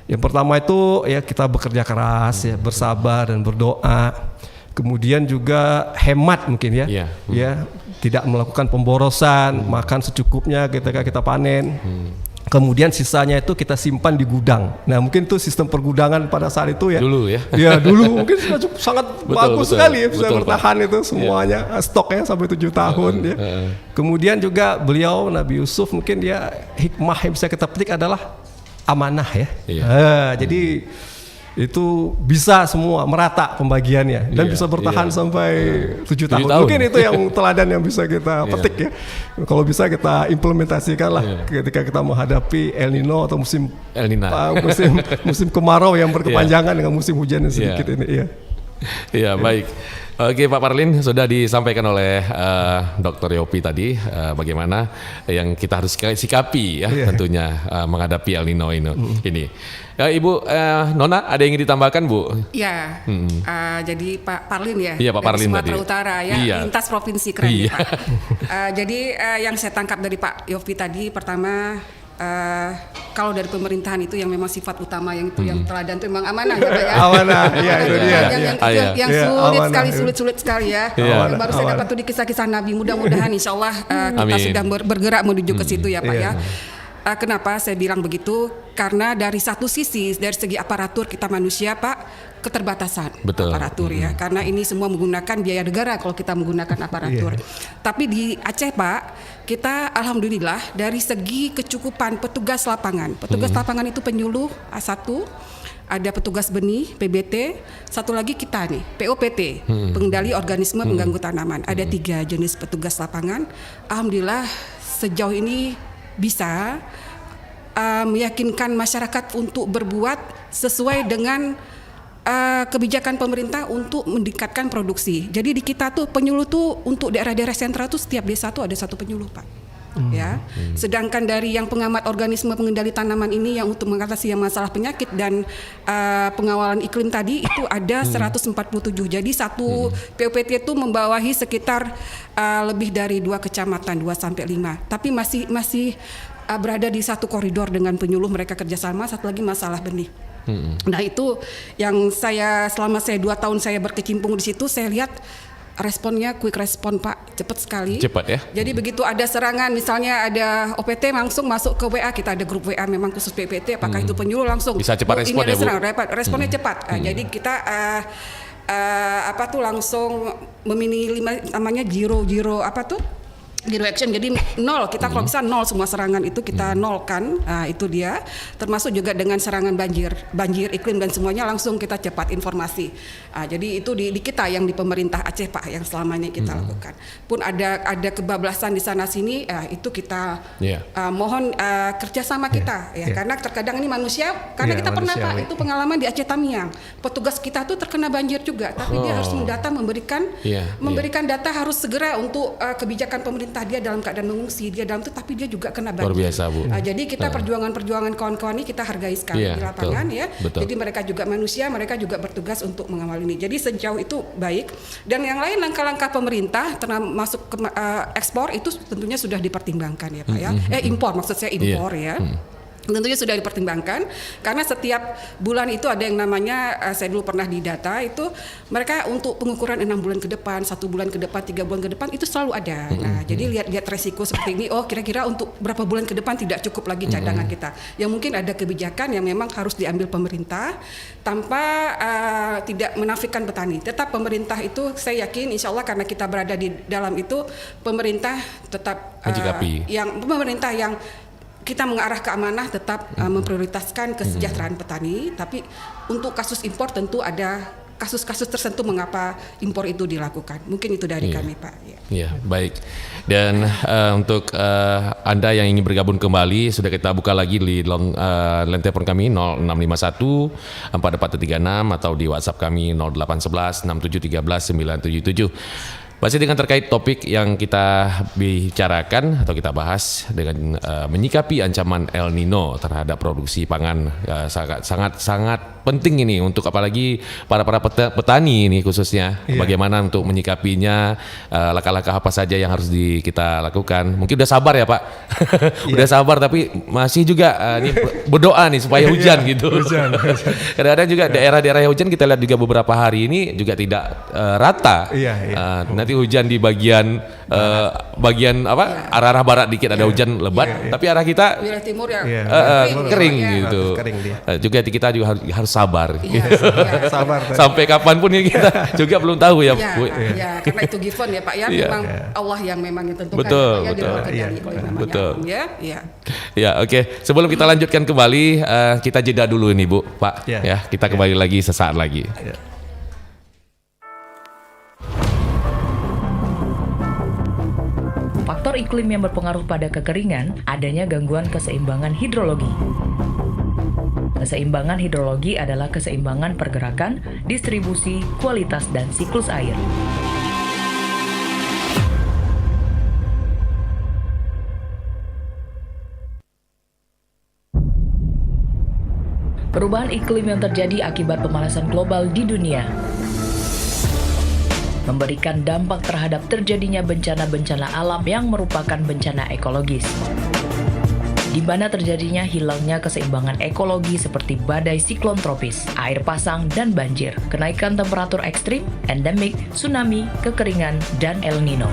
yang pertama itu ya kita bekerja keras ya, bersabar dan berdoa. Kemudian juga hemat mungkin ya, tidak melakukan pemborosan, makan secukupnya ketika kita panen. Kemudian sisanya itu kita simpan di gudang. Nah mungkin itu sistem pergudangan pada saat itu ya. Dulu ya. Ya dulu mungkin sangat bagus sekali ya, bisa bertahan Pak. Itu semuanya stoknya sampai 7 tahun ya. Kemudian juga beliau Nabi Yusuf mungkin dia hikmah yang bisa kita petik adalah amanah ya. Jadi itu bisa semua merata pembagiannya dan bisa bertahan sampai 7 tahun. Mungkin itu yang teladan yang bisa kita petik ya. Kalau bisa kita implementasikan lah ketika kita menghadapi El Nino atau musim El musim kemarau yang berkepanjangan dengan musim hujan yang sedikit ini. Iya baik. Oke Pak Parlin, sudah disampaikan oleh Dr. Yopi tadi bagaimana yang kita harus sikapi ya tentunya menghadapi El Nino ini. Ibu Nona, ada yang ingin ditambahkan Bu? Ya, jadi Pak Parlin ya, iya, Pak Parlin dari Sumatera tadi. Utara ya, Iya. lintas provinsi keren Iya. Pak. Jadi yang saya tangkap dari Pak Yofi tadi, pertama kalau dari pemerintahan itu yang memang sifat utama yang itu yang teladan itu memang amanah ya Pak ya. Amanah, iya itu dia. Yang sulit sekali ya. Yang baru saya dapat tuh di kisah-kisah Nabi. Mudah-mudahan Insya Allah kita sudah bergerak menuju ke situ ya Pak ya. Kenapa saya bilang begitu? Karena dari satu sisi, dari segi aparatur kita manusia Pak, keterbatasan aparatur ya. Karena ini semua menggunakan biaya negara kalau kita menggunakan aparatur. Tapi di Aceh Pak, kita alhamdulillah dari segi kecukupan petugas lapangan. Petugas lapangan itu penyuluh A1, ada petugas benih PBT, satu lagi kita nih POPT, pengendali organisme pengganggu tanaman. Ada 3 jenis petugas lapangan. Alhamdulillah sejauh ini bisa meyakinkan masyarakat untuk berbuat sesuai dengan kebijakan pemerintah untuk meningkatkan produksi. Jadi di kita tuh penyuluh tuh untuk daerah-daerah sentral tuh setiap desa tuh ada 1 penyuluh Pak. Ya. Sedangkan dari yang pengamat organisme pengendali tanaman ini yang untuk mengatasi yang masalah penyakit dan pengawalan iklim tadi itu ada 147. Jadi satu POPT itu membawahi sekitar lebih dari 2 kecamatan, 2 sampai 5. Tapi masih berada di satu koridor dengan penyuluh, mereka kerjasama. Satu lagi masalah benih. Nah itu yang selama saya 2 tahun saya berkecimpung di situ, saya lihat responnya quick respon Pak, cepat sekali. Cepat ya. Jadi begitu ada serangan, misalnya ada OPT langsung masuk ke WA, kita ada grup WA memang khusus PPT, apakah itu penyuluh langsung bisa cepat respon ini ya Bu? Responnya cepat. Jadi kita langsung memilih namanya zero action, jadi 0, kita kalau bisa 0 semua serangan itu kita nolkan. Itu dia, termasuk juga dengan serangan banjir iklim dan semuanya langsung kita cepat informasi. Jadi itu di kita yang di pemerintah Aceh Pak yang selama ini kita lakukan. Pun ada kebablasan di sana sini, itu kita mohon kerjasama kita karena terkadang ini manusia, karena kita pernah Pak itu pengalaman di Aceh Tamiang, petugas kita tuh terkena banjir juga, tapi dia harus mendata memberikan data harus segera untuk kebijakan pemerintah. Dia dalam keadaan mengungsi, dia dalam itu, tapi dia juga kena banjir. Luar biasa Bu. Jadi kita perjuangan kawan-kawan ini kita hargai sekali di lapangan betul. Jadi mereka juga manusia, mereka juga bertugas untuk mengawal ini. Jadi sejauh itu baik. Dan yang lain langkah-langkah pemerintah termasuk ekspor itu tentunya sudah dipertimbangkan ya Pak ya. Impor maksud saya impor ya. Tentunya sudah dipertimbangkan karena setiap bulan itu ada yang namanya saya dulu pernah didata itu mereka untuk pengukuran 6 bulan ke depan, 1 bulan ke depan, 3 bulan ke depan itu selalu ada. Nah, jadi lihat resiko seperti ini, kira-kira untuk berapa bulan ke depan tidak cukup lagi cadangan kita. Yang mungkin ada kebijakan yang memang harus diambil pemerintah tanpa tidak menafikan petani. Tetap pemerintah itu saya yakin insya Allah karena kita berada di dalam itu pemerintah tetap pemerintah yang kita mengarah ke amanah tetap memprioritaskan kesejahteraan petani, tapi untuk kasus impor tentu ada kasus-kasus tertentu mengapa impor itu dilakukan. Mungkin itu dari kami Pak. Ya, baik. Dan untuk Anda yang ingin bergabung kembali sudah kita buka lagi di line telepon kami 0651 4436 atau di WhatsApp kami 0811 6713 977. Masih dengan terkait topik yang kita bicarakan atau kita bahas dengan menyikapi ancaman El Nino terhadap produksi pangan, sangat penting ini untuk apalagi para petani ini khususnya bagaimana untuk menyikapinya, langkah-langkah apa saja yang harus kita lakukan. Mungkin udah sabar ya Pak, udah sabar tapi masih juga ini berdoa nih supaya hujan gitu. Kadang-kadang juga daerah-daerah yang hujan kita lihat juga beberapa hari ini juga tidak rata. Nanti hujan di bagian arah barat dikit ada hujan lebat, tapi arah kita wilayah timur kering gitu. Juga kita juga harus sabar. Sabar. Sampai kapanpun ini kita juga belum tahu ya, Bu. Karena itu given ya Pak ya, memang Allah yang memang tentukan. Betul. Ya, oke. Sebelum kita lanjutkan kembali, kita jeda dulu nih Bu, Pak. Ya, kita kembali lagi sesaat lagi. Faktor iklim yang berpengaruh pada kekeringan, adanya gangguan keseimbangan hidrologi. Keseimbangan hidrologi adalah keseimbangan pergerakan, distribusi, kualitas, dan siklus air. Perubahan iklim yang terjadi akibat pemanasan global di dunia memberikan dampak terhadap terjadinya bencana-bencana alam yang merupakan bencana ekologis, di mana terjadinya hilangnya keseimbangan ekologi seperti badai siklon tropis, air pasang, dan banjir, kenaikan temperatur ekstrim, endemik, tsunami, kekeringan, dan El Nino.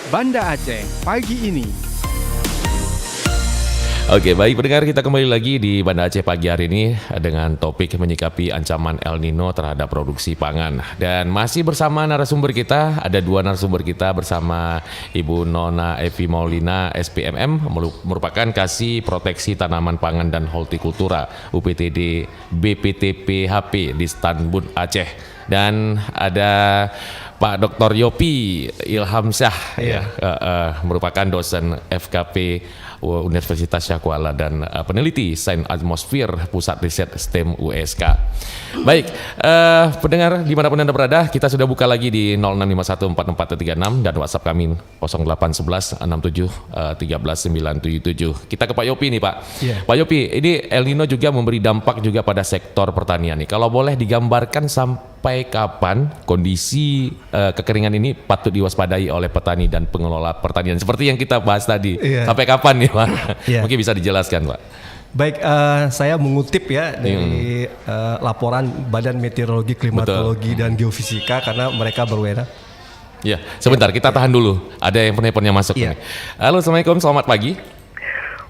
Banda Aceh pagi ini. Oke, baik pendengar, kita kembali lagi di Banda Aceh pagi hari ini dengan topik menyikapi ancaman El Nino terhadap produksi pangan. Dan masih bersama narasumber kita, ada dua narasumber kita bersama Ibu Nona Evi Maulina SPMM, merupakan Kasih Proteksi Tanaman Pangan dan Hortikultura UPTD BPTPHP di Stanbun Aceh. Dan ada Pak Dr. Yopi Ilhamsyah, merupakan dosen FKP Universitas Shah Kuala dan peneliti Sains Atmosfer Pusat Riset STEM USK. Baik, pendengar dimanapun Anda berada, kita sudah buka lagi di 06514436 dan WhatsApp kami 0811671397. Kita ke Pak Yopi nih Pak. Pak Yopi, ini El Nino juga memberi dampak juga pada sektor pertanian nih. Kalau boleh digambarkan sampai kapan kondisi kekeringan ini patut diwaspadai oleh petani dan pengelola pertanian seperti yang kita bahas tadi. Sampai kapan nih Pak? Mungkin bisa dijelaskan Pak. Baik, saya mengutip ya dari laporan Badan Meteorologi, Klimatologi, dan Geofisika karena mereka berwenang. Ya, sebentar kita tahan dulu. Ada yang penelponnya masuk nih. Halo, Assalamualaikum, selamat pagi.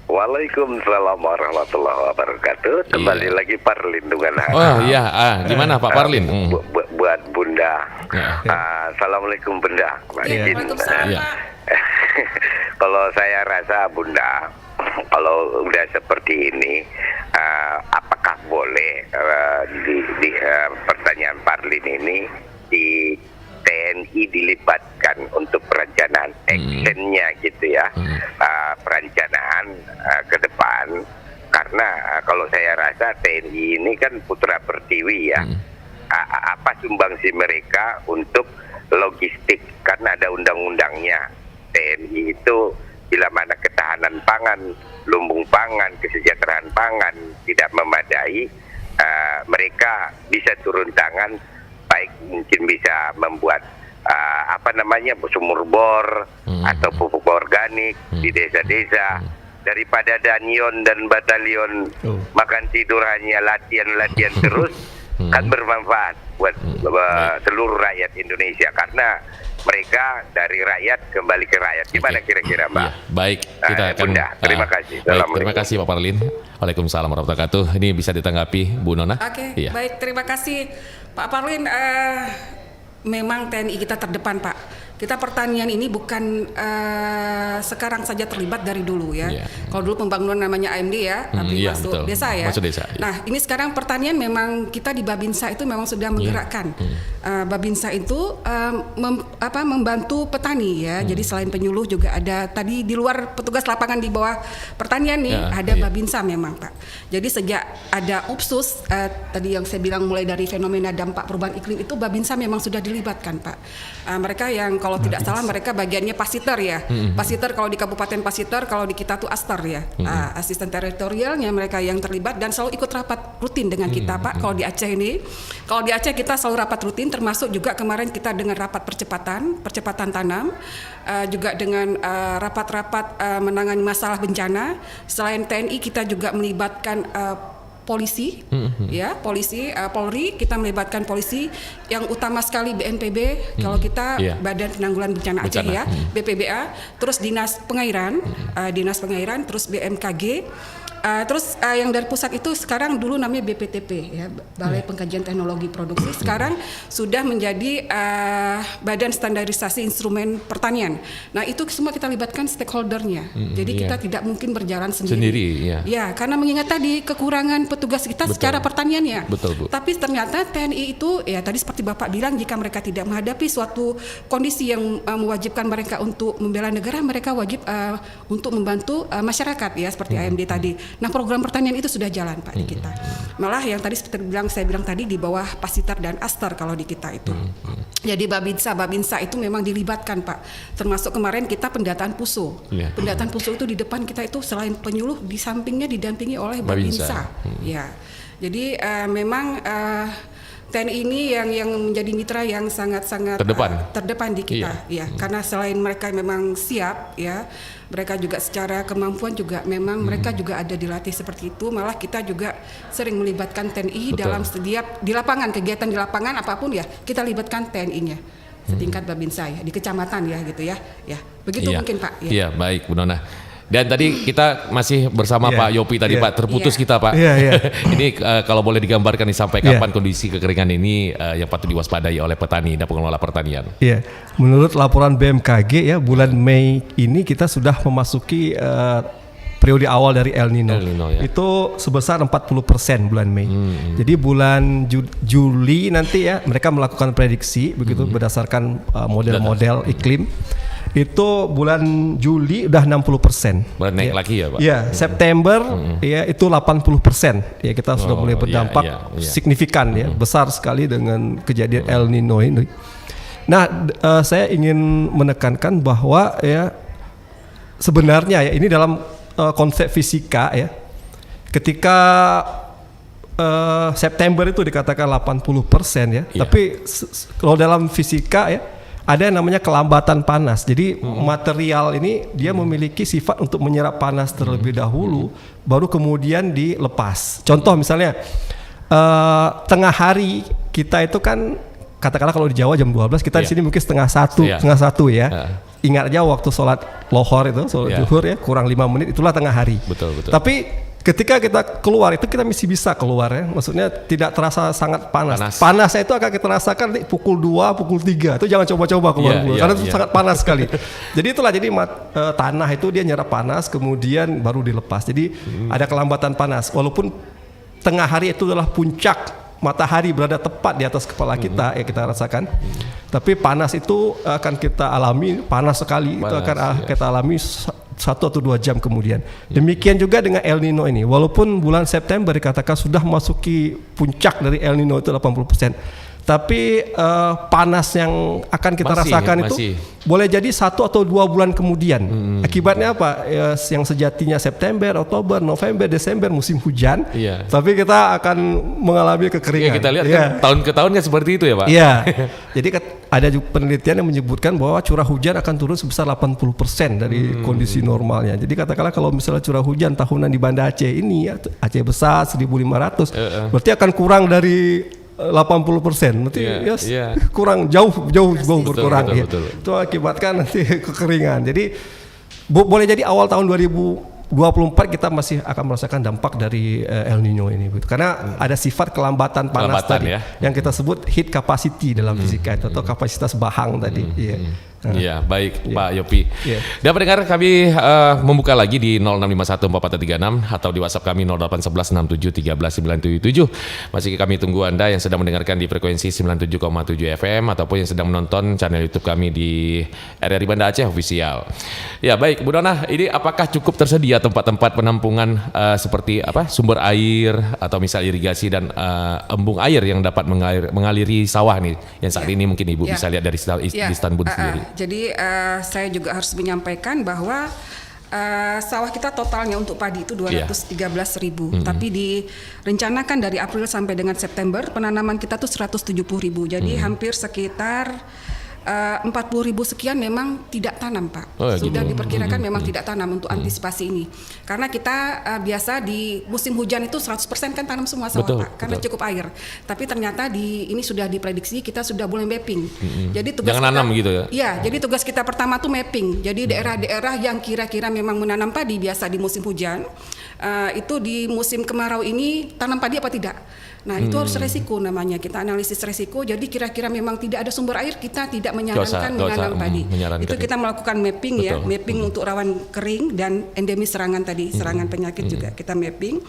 Waalaikumsalam warahmatullahi wabarakatuh. Kembali lagi Parlin dengan Oh iya, gimana Pak Parlin? Buat Bunda. Assalamualaikum Bunda. Kalau saya rasa Bunda, kalau udah seperti ini, apakah boleh di pertanyaan Parlin ini di TNI dilibatkan untuk perencanaan actionnya gitu ya, perencanaan ke depan, karena kalau saya rasa TNI ini kan putra pertiwi ya, apa sumbangsi mereka untuk logistik, karena ada undang-undangnya. TNI itu bila mana ketahanan pangan, lumbung pangan, kesejahteraan pangan tidak memadai, mereka bisa turun tangan, baik mungkin bisa membuat sumur bor atau pupuk organik di desa-desa, daripada danion dan batalion makan tidur hanya latihan terus, kan bermanfaat buat seluruh rakyat Indonesia, karena mereka dari rakyat kembali ke rakyat. Gimana kira-kira Mbak? Ya, baik, kita akan Bunda, terima kasih. Baik, terima kasih Pak Parlin. Waalaikumsalam warahmatullahi wabarakatuh. Ini bisa ditanggapi Bu Nona? Oke, baik, terima kasih Pak Parlin. Memang TNI kita terdepan Pak. Kita pertanian ini bukan sekarang saja terlibat dari dulu ya. Kalau dulu pembangunan namanya AMD ya, tapi masuk desa ya. Masuk desa. Nah ini sekarang pertanian memang kita di Babinsa itu memang sudah menggerakkan. Babinsa itu membantu petani ya. Jadi selain penyuluh juga ada tadi di luar petugas lapangan di bawah pertanian nih ada Babinsa memang Pak. Jadi sejak ada UPSUS tadi yang saya bilang mulai dari fenomena dampak perubahan iklim itu Babinsa memang sudah dilibatkan Pak. Mereka yang kalau tidak salah mereka bagiannya Pasiter ya. Pasiter kalau di Kabupaten Pasiter, kalau di kita tuh Aster ya. Asisten teritorialnya mereka yang terlibat dan selalu ikut rapat rutin dengan kita Pak. Kalau di Aceh ini, kalau di Aceh kita selalu rapat rutin, termasuk juga kemarin kita dengan rapat percepatan tanam, juga dengan rapat-rapat menangani masalah bencana. Selain TNI kita juga melibatkan polisi, ya polisi, Polri, kita melibatkan polisi, yang utama sekali BNPB, kalau kita Badan Penanggulangan Bencana Aceh ya, BPBA, terus dinas pengairan, terus BMKG, Terus yang dari pusat itu sekarang dulu namanya BPTP ya, Balai Pengkajian Teknologi Produksi, sekarang sudah menjadi Badan Standarisasi Instrumen Pertanian. Nah itu semua kita libatkan stakeholdernya. Jadi kita tidak mungkin berjalan sendiri. Ya, karena mengingat tadi kekurangan petugas kita secara pertaniannya. Betul, Bu. Tapi ternyata TNI itu ya tadi seperti Bapak bilang, jika mereka tidak menghadapi suatu kondisi yang mewajibkan mereka untuk membela negara, mereka wajib untuk membantu masyarakat ya, seperti AMD tadi. Nah program pertanian itu sudah jalan Pak di kita. Malah yang tadi seperti saya bilang tadi di bawah Pasitar dan Aster kalau di kita itu. Jadi Babinsa itu memang dilibatkan Pak. Termasuk kemarin kita pendataan PUSO. Pendataan PUSO itu di depan kita itu selain penyuluh, di sampingnya didampingi oleh Babinsa. Ya. Jadi memang TNI ini yang menjadi mitra yang sangat-sangat terdepan di kita, ya. Karena selain mereka memang siap, ya, mereka juga secara kemampuan juga memang mereka juga ada dilatih seperti itu. Malah kita juga sering melibatkan TNI dalam setiap di lapangan, kegiatan di lapangan apapun ya, kita libatkan TNI-nya setingkat Babinsa ya, di kecamatan ya gitu ya, ya. Begitu mungkin Pak. Ya. Iya, baik Bu Nona. Dan tadi kita masih bersama Pak Yopi tadi Pak, terputus kita Pak. Ini kalau boleh digambarkan nih sampai kapan kondisi kekeringan ini yang patut diwaspadai oleh petani dan pengelola pertanian. Iya, menurut laporan BMKG ya, bulan Mei ini kita sudah memasuki periode awal dari El Nino ya. Itu sebesar 40% bulan Mei. Jadi bulan Juli nanti ya mereka melakukan prediksi begitu berdasarkan model-model iklim. Itu bulan Juli udah 60%. Naik lagi ya Pak? Ya, September ya itu 80%. Ya kita sudah mulai berdampak signifikan ya, besar sekali dengan kejadian El Nino ini. Nah, saya ingin menekankan bahwa ya sebenarnya ya ini dalam konsep fisika ya. Ketika September itu dikatakan 80% ya. Tapi kalau dalam fisika ya ada yang namanya kelambatan panas. Jadi material ini dia memiliki sifat untuk menyerap panas terlebih dahulu, baru kemudian dilepas. Contoh misalnya tengah hari kita itu kan katakanlah kalau di Jawa jam 12, kita di sini mungkin setengah satu ya. Ingat aja waktu sholat lohor itu, sholat zuhur ya, kurang 5 menit itulah tengah hari. Betul. Tapi ketika kita keluar itu kita masih bisa keluar ya, maksudnya tidak terasa sangat panas. Panasnya itu akan kita rasakan di pukul 2, pukul 3. Itu jangan coba-coba keluar karena itu sangat panas sekali. Jadi itulah tanah itu dia nyerap panas kemudian baru dilepas. Jadi ada kelambatan panas. Walaupun tengah hari itu adalah puncak matahari berada tepat di atas kepala kita ya kita rasakan. Tapi panas itu akan kita alami, panas sekali itu akan kita alami 1 atau 2 jam kemudian. Demikian juga dengan El Nino ini. Walaupun bulan September dikatakan sudah masuki puncak dari El Nino itu 80%. Tapi panas yang akan kita rasakan itu boleh jadi 1 atau 2 bulan kemudian. Akibatnya apa? Yang sejatinya September, Oktober, November, Desember musim hujan. Tapi kita akan mengalami kekeringan. Kita lihat kan tahun ke tahun kan seperti itu ya Pak. Iya. Jadi ada penelitian yang menyebutkan bahwa curah hujan akan turun sebesar 80% dari kondisi normalnya. Jadi katakanlah kalau misalnya curah hujan tahunan di Banda Aceh ini ya, Aceh besar 1.500, berarti akan kurang dari 80%, berarti kurang jauh berkurang. Betul. Itu akibatkan nanti kekeringan. Jadi boleh jadi awal tahun 2024 kita masih akan merasakan dampak dari El Nino ini, karena ada sifat kelambatan panas tadi yang kita sebut heat capacity dalam fisika itu atau kapasitas bahang tadi. Iya, baik Pak Yopi. Dan pendengar kami membuka lagi di 06514436 atau di WhatsApp kami 0811671397. Masih kami tunggu Anda yang sedang mendengarkan di frekuensi 97,7 FM ataupun yang sedang menonton channel YouTube kami di RRI Banda Aceh Official. Ya, baik Bu Nona, ini apakah cukup tersedia tempat-tempat penampungan seperti sumber air atau misal irigasi dan embung air yang dapat mengaliri sawah nih yang saat ini mungkin Ibu bisa lihat dari di Istanbul sendiri. Jadi saya juga harus menyampaikan bahwa sawah kita totalnya untuk padi itu 213.000, tapi direncanakan dari April sampai dengan September penanaman kita tuh 170.000. Jadi hampir sekitar 40.000 sekian memang tidak tanam, Pak. Sudah diperkirakan memang tidak tanam untuk antisipasi ini. Karena kita biasa di musim hujan itu 100% kan tanam semua sawah, Pak, karena cukup air. Tapi ternyata ini sudah diprediksi kita sudah boleh mapping. Jadi tugas jangan nanam gitu ya. Iya, jadi tugas kita pertama tuh mapping. Jadi daerah-daerah yang kira-kira memang menanam padi biasa di musim hujan, itu di musim kemarau ini tanam padi apa tidak. Nah itu harus resiko namanya, kita analisis resiko. Jadi kira-kira memang tidak ada sumber air, kita tidak menyarankan menanam padi. Itu kita melakukan mapping ya, mapping untuk rawan kering dan endemis serangan tadi, serangan penyakit juga kita mapping.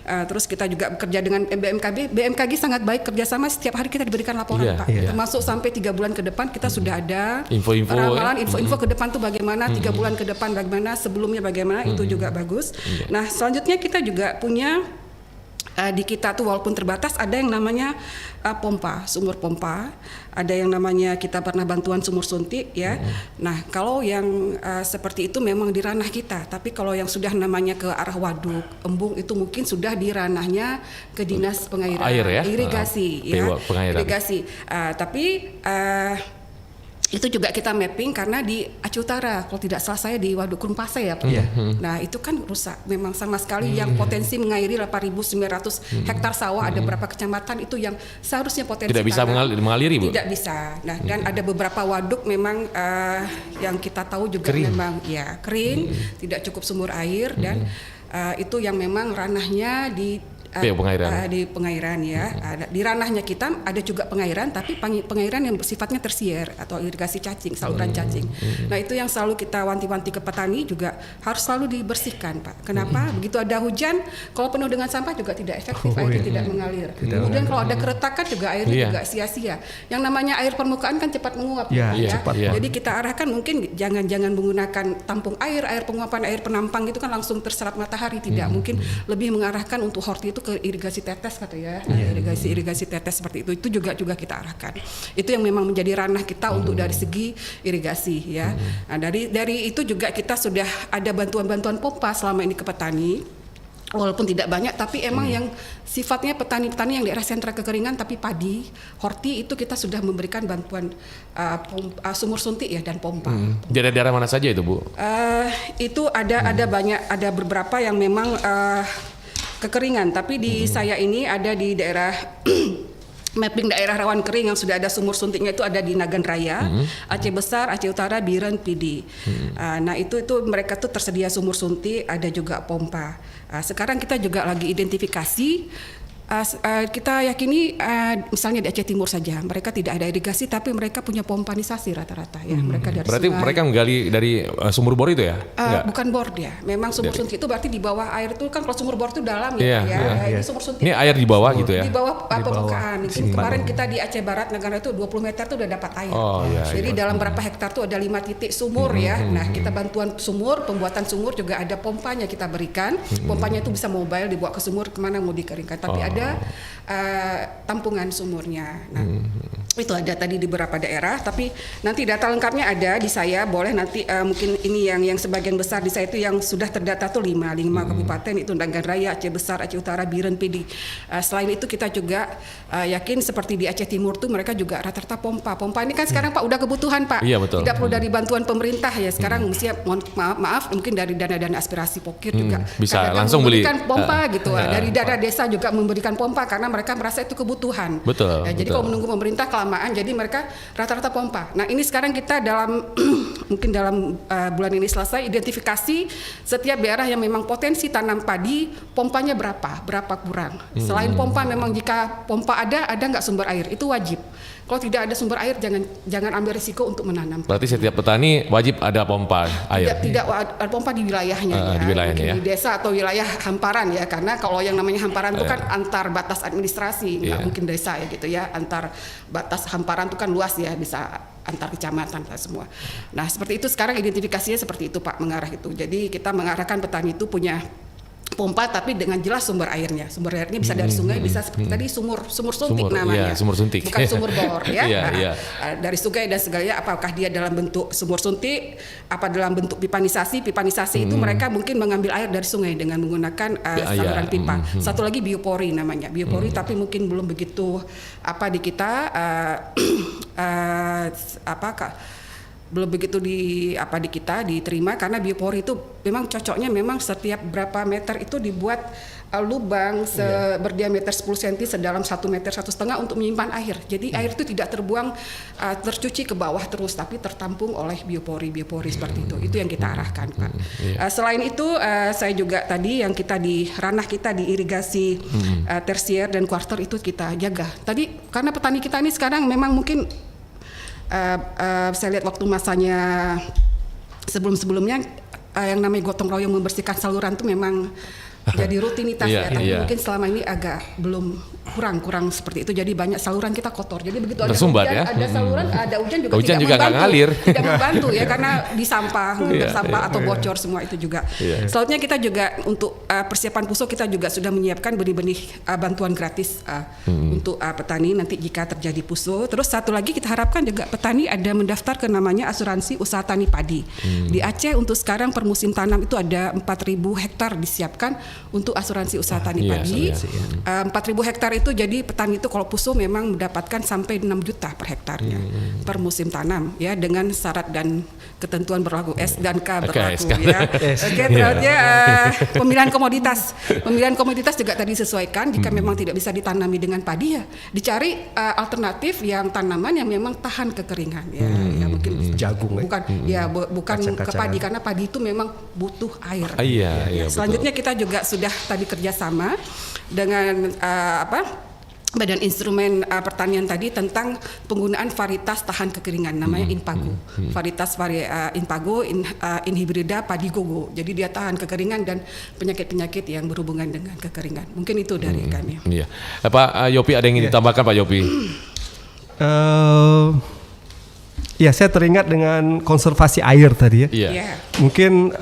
Terus kita juga bekerja dengan BMKG. BMKG sangat baik kerjasama, setiap hari kita diberikan laporan, Pak. Termasuk sampai 3 bulan ke depan kita sudah ada info-info ramalan, info-info ke depan tuh bagaimana, 3 bulan ke depan bagaimana, sebelumnya bagaimana, itu juga bagus. Nah selanjutnya kita juga punya di kita tuh walaupun terbatas ada yang namanya pompa, sumur pompa, ada yang namanya kita pernah bantuan sumur suntik ya. Nah kalau yang seperti itu memang di ranah kita, tapi kalau yang sudah namanya ke arah waduk, embung itu mungkin sudah di ranahnya ke dinas pengairan, irigasi ya, irigasi. Tapi itu juga kita mapping karena di Aceh Utara, kalau tidak salah saya di Waduk Krumpasai ya Pak. Nah itu kan rusak, memang sama sekali yang potensi mengairi 8.900 hektar sawah, ada beberapa kecamatan itu yang seharusnya potensi tidak bisa mengaliri, Bu? Tidak bisa. Nah dan ada beberapa waduk memang yang kita tahu juga kering. Memang ya kering, tidak cukup sumur air dan itu yang memang ranahnya di pengairan ya. Di ranahnya kita ada juga pengairan, tapi pengairan yang bersifatnya tersier atau irigasi cacing, saluran cacing. Nah itu yang selalu kita wanti-wanti ke petani juga harus selalu dibersihkan, Pak. Kenapa? Begitu ada hujan, kalau penuh dengan sampah juga tidak efektif, airnya tidak mengalir. Kemudian kalau ada keretakan juga airnya juga sia-sia. Yang namanya air permukaan kan cepat menguap, Jadi kita arahkan mungkin jangan menggunakan tampung air penguapan, air penampang itu kan langsung terserap matahari, tidak. Mungkin lebih mengarahkan untuk horti itu ke irigasi tetes irigasi tetes seperti itu juga kita arahkan. Itu yang memang menjadi ranah kita untuk dari segi irigasi ya. Nah, dari itu juga kita sudah ada bantuan-bantuan pompa selama ini ke petani. Walaupun tidak banyak, tapi emang yang sifatnya petani-petani yang daerah sentra kekeringan tapi padi, horti itu kita sudah memberikan bantuan sumur suntik ya dan pompa. Daerah-daerah mana saja itu, Bu? Itu ada banyak, ada beberapa yang memang kekeringan, tapi di saya ini ada di daerah mapping daerah rawan kering yang sudah ada sumur suntiknya itu ada di Nagan Raya, Aceh Besar, Aceh Utara, Biren, Pidi. Nah itu mereka tuh tersedia sumur suntik, ada juga pompa. Sekarang kita juga lagi identifikasi. Kita yakini misalnya di Aceh Timur saja mereka tidak ada irigasi tapi mereka punya pompanisasi rata-rata ya. Mereka dari berarti sungai. Mereka menggali dari sumur bor itu ya? Bukan bor dia, memang sumur suntik itu berarti di bawah air itu kan, kalau sumur bor itu dalam ini sumur suntik. Ini air di bawah gitu ya? Di bawah permukaan. Kemarin kita di Aceh Barat negara itu 20 meter itu udah dapat air. Jadi dalam berapa hektar tuh ada 5 titik sumur ya. Nah kita bantuan sumur, pembuatan sumur juga ada pompanya kita berikan. Pompanya itu bisa mobile dibawa ke sumur kemana mau dikeringkan. Tapi ada tampungan sumurnya. Nah, itu ada tadi di beberapa daerah, tapi nanti data lengkapnya ada di saya, boleh nanti mungkin ini yang sebagian besar di saya itu yang sudah terdata tuh 5 kabupaten itu Nagan Raya, Aceh Besar, Aceh Utara, Biren, Pidi. Selain itu kita juga yakin seperti di Aceh Timur tuh mereka juga rata-rata pompa. Pompa ini kan sekarang Pak udah kebutuhan, Pak. Iya, betul. Tidak perlu dari bantuan pemerintah ya. Sekarang mesti maaf mungkin dari dana aspirasi pokir juga bisa langsung beli pompa gitu. Dari dana desa juga memberikan pompa karena mereka merasa itu kebutuhan. Betul. Ya, jadi kalau menunggu pemerintah kelamaan, jadi mereka rata-rata pompa. Nah ini sekarang kita mungkin dalam bulan ini selesai identifikasi setiap daerah yang memang potensi tanam padi, pompanya berapa kurang. Selain pompa, memang jika pompa ada nggak sumber air itu wajib. Kalau tidak ada sumber air jangan ambil risiko untuk menanam. Berarti setiap petani wajib ada pompa air. Tidak ada pompa di wilayahnya, di wilayahnya ya. Di desa atau wilayah hamparan ya, karena kalau yang namanya hamparan itu kan antar batas administrasi, nggak mungkin desa ya gitu ya. Antar batas hamparan itu kan luas ya, bisa antar kecamatan semua. Nah seperti itu sekarang identifikasinya seperti itu Pak, mengarah itu. Jadi kita mengarahkan petani itu punya pompa tapi dengan jelas sumber airnya bisa dari sungai, bisa seperti tadi sumur suntik namanya, sumur suntik, bukan sumur bor ya. Dari sungai dan segalanya, apakah dia dalam bentuk sumur suntik, apa dalam bentuk pipanisasi itu mereka mungkin mengambil air dari sungai dengan menggunakan saluran pipa. Satu lagi biopori namanya, tapi mungkin belum begitu di kita belum begitu di kita diterima, karena biopori itu memang cocoknya memang setiap berapa meter itu dibuat lubang berdiameter 10 cm sedalam 1,5 meter untuk menyimpan air. Jadi air itu tidak terbuang tercuci ke bawah terus, tapi tertampung oleh biopori seperti itu. Itu yang kita arahkan, Pak. Selain itu saya juga tadi yang kita di ranah kita di irigasi tersier dan kuarter itu kita jaga. Tadi karena petani kita ini sekarang memang mungkin saya lihat waktu masanya sebelumnya yang namanya gotong royong membersihkan saluran itu memang jadi rutinitas tapi mungkin selama ini agak belum kurang seperti itu, jadi banyak saluran kita kotor, jadi begitu ada hujan, ada saluran, ada hujan juga tidak ngalir, tidak membantu ya, karena di sampah atau bocor semua itu juga. Selanjutnya kita juga untuk persiapan PUSO kita juga sudah menyiapkan benih-benih bantuan gratis untuk petani nanti jika terjadi PUSO. Terus satu lagi kita harapkan juga petani ada mendaftar ke namanya asuransi usaha tani padi. Di Aceh untuk sekarang per musim tanam itu ada 4.000 hektar disiapkan untuk asuransi usaha tani padi. 4.000 hektar itu jadi petani itu kalau PUSO memang mendapatkan sampai 6 juta per hektarnya per musim tanam ya, dengan syarat dan ketentuan berlaku S dan K berlaku ya. Terusnya pemilihan komoditas juga tadi disesuaikan, jika memang tidak bisa ditanami dengan padi ya dicari alternatif yang tanaman yang memang tahan kekeringan ya mungkin jagung bukan ke padi, karena padi itu memang butuh air. Selanjutnya kita juga sudah tadi kerjasama dengan Badan Instrumen Pertanian tadi tentang penggunaan varietas tahan kekeringan namanya Inpago. Varietas Inpago Inhibrida Padigogo. Jadi dia tahan kekeringan dan penyakit-penyakit yang berhubungan dengan kekeringan. Mungkin itu dari kami. Iya. Pak Yopi ada yang ingin ditambahkan Pak Yopi? Ya, saya teringat dengan konservasi air tadi ya. Mungkin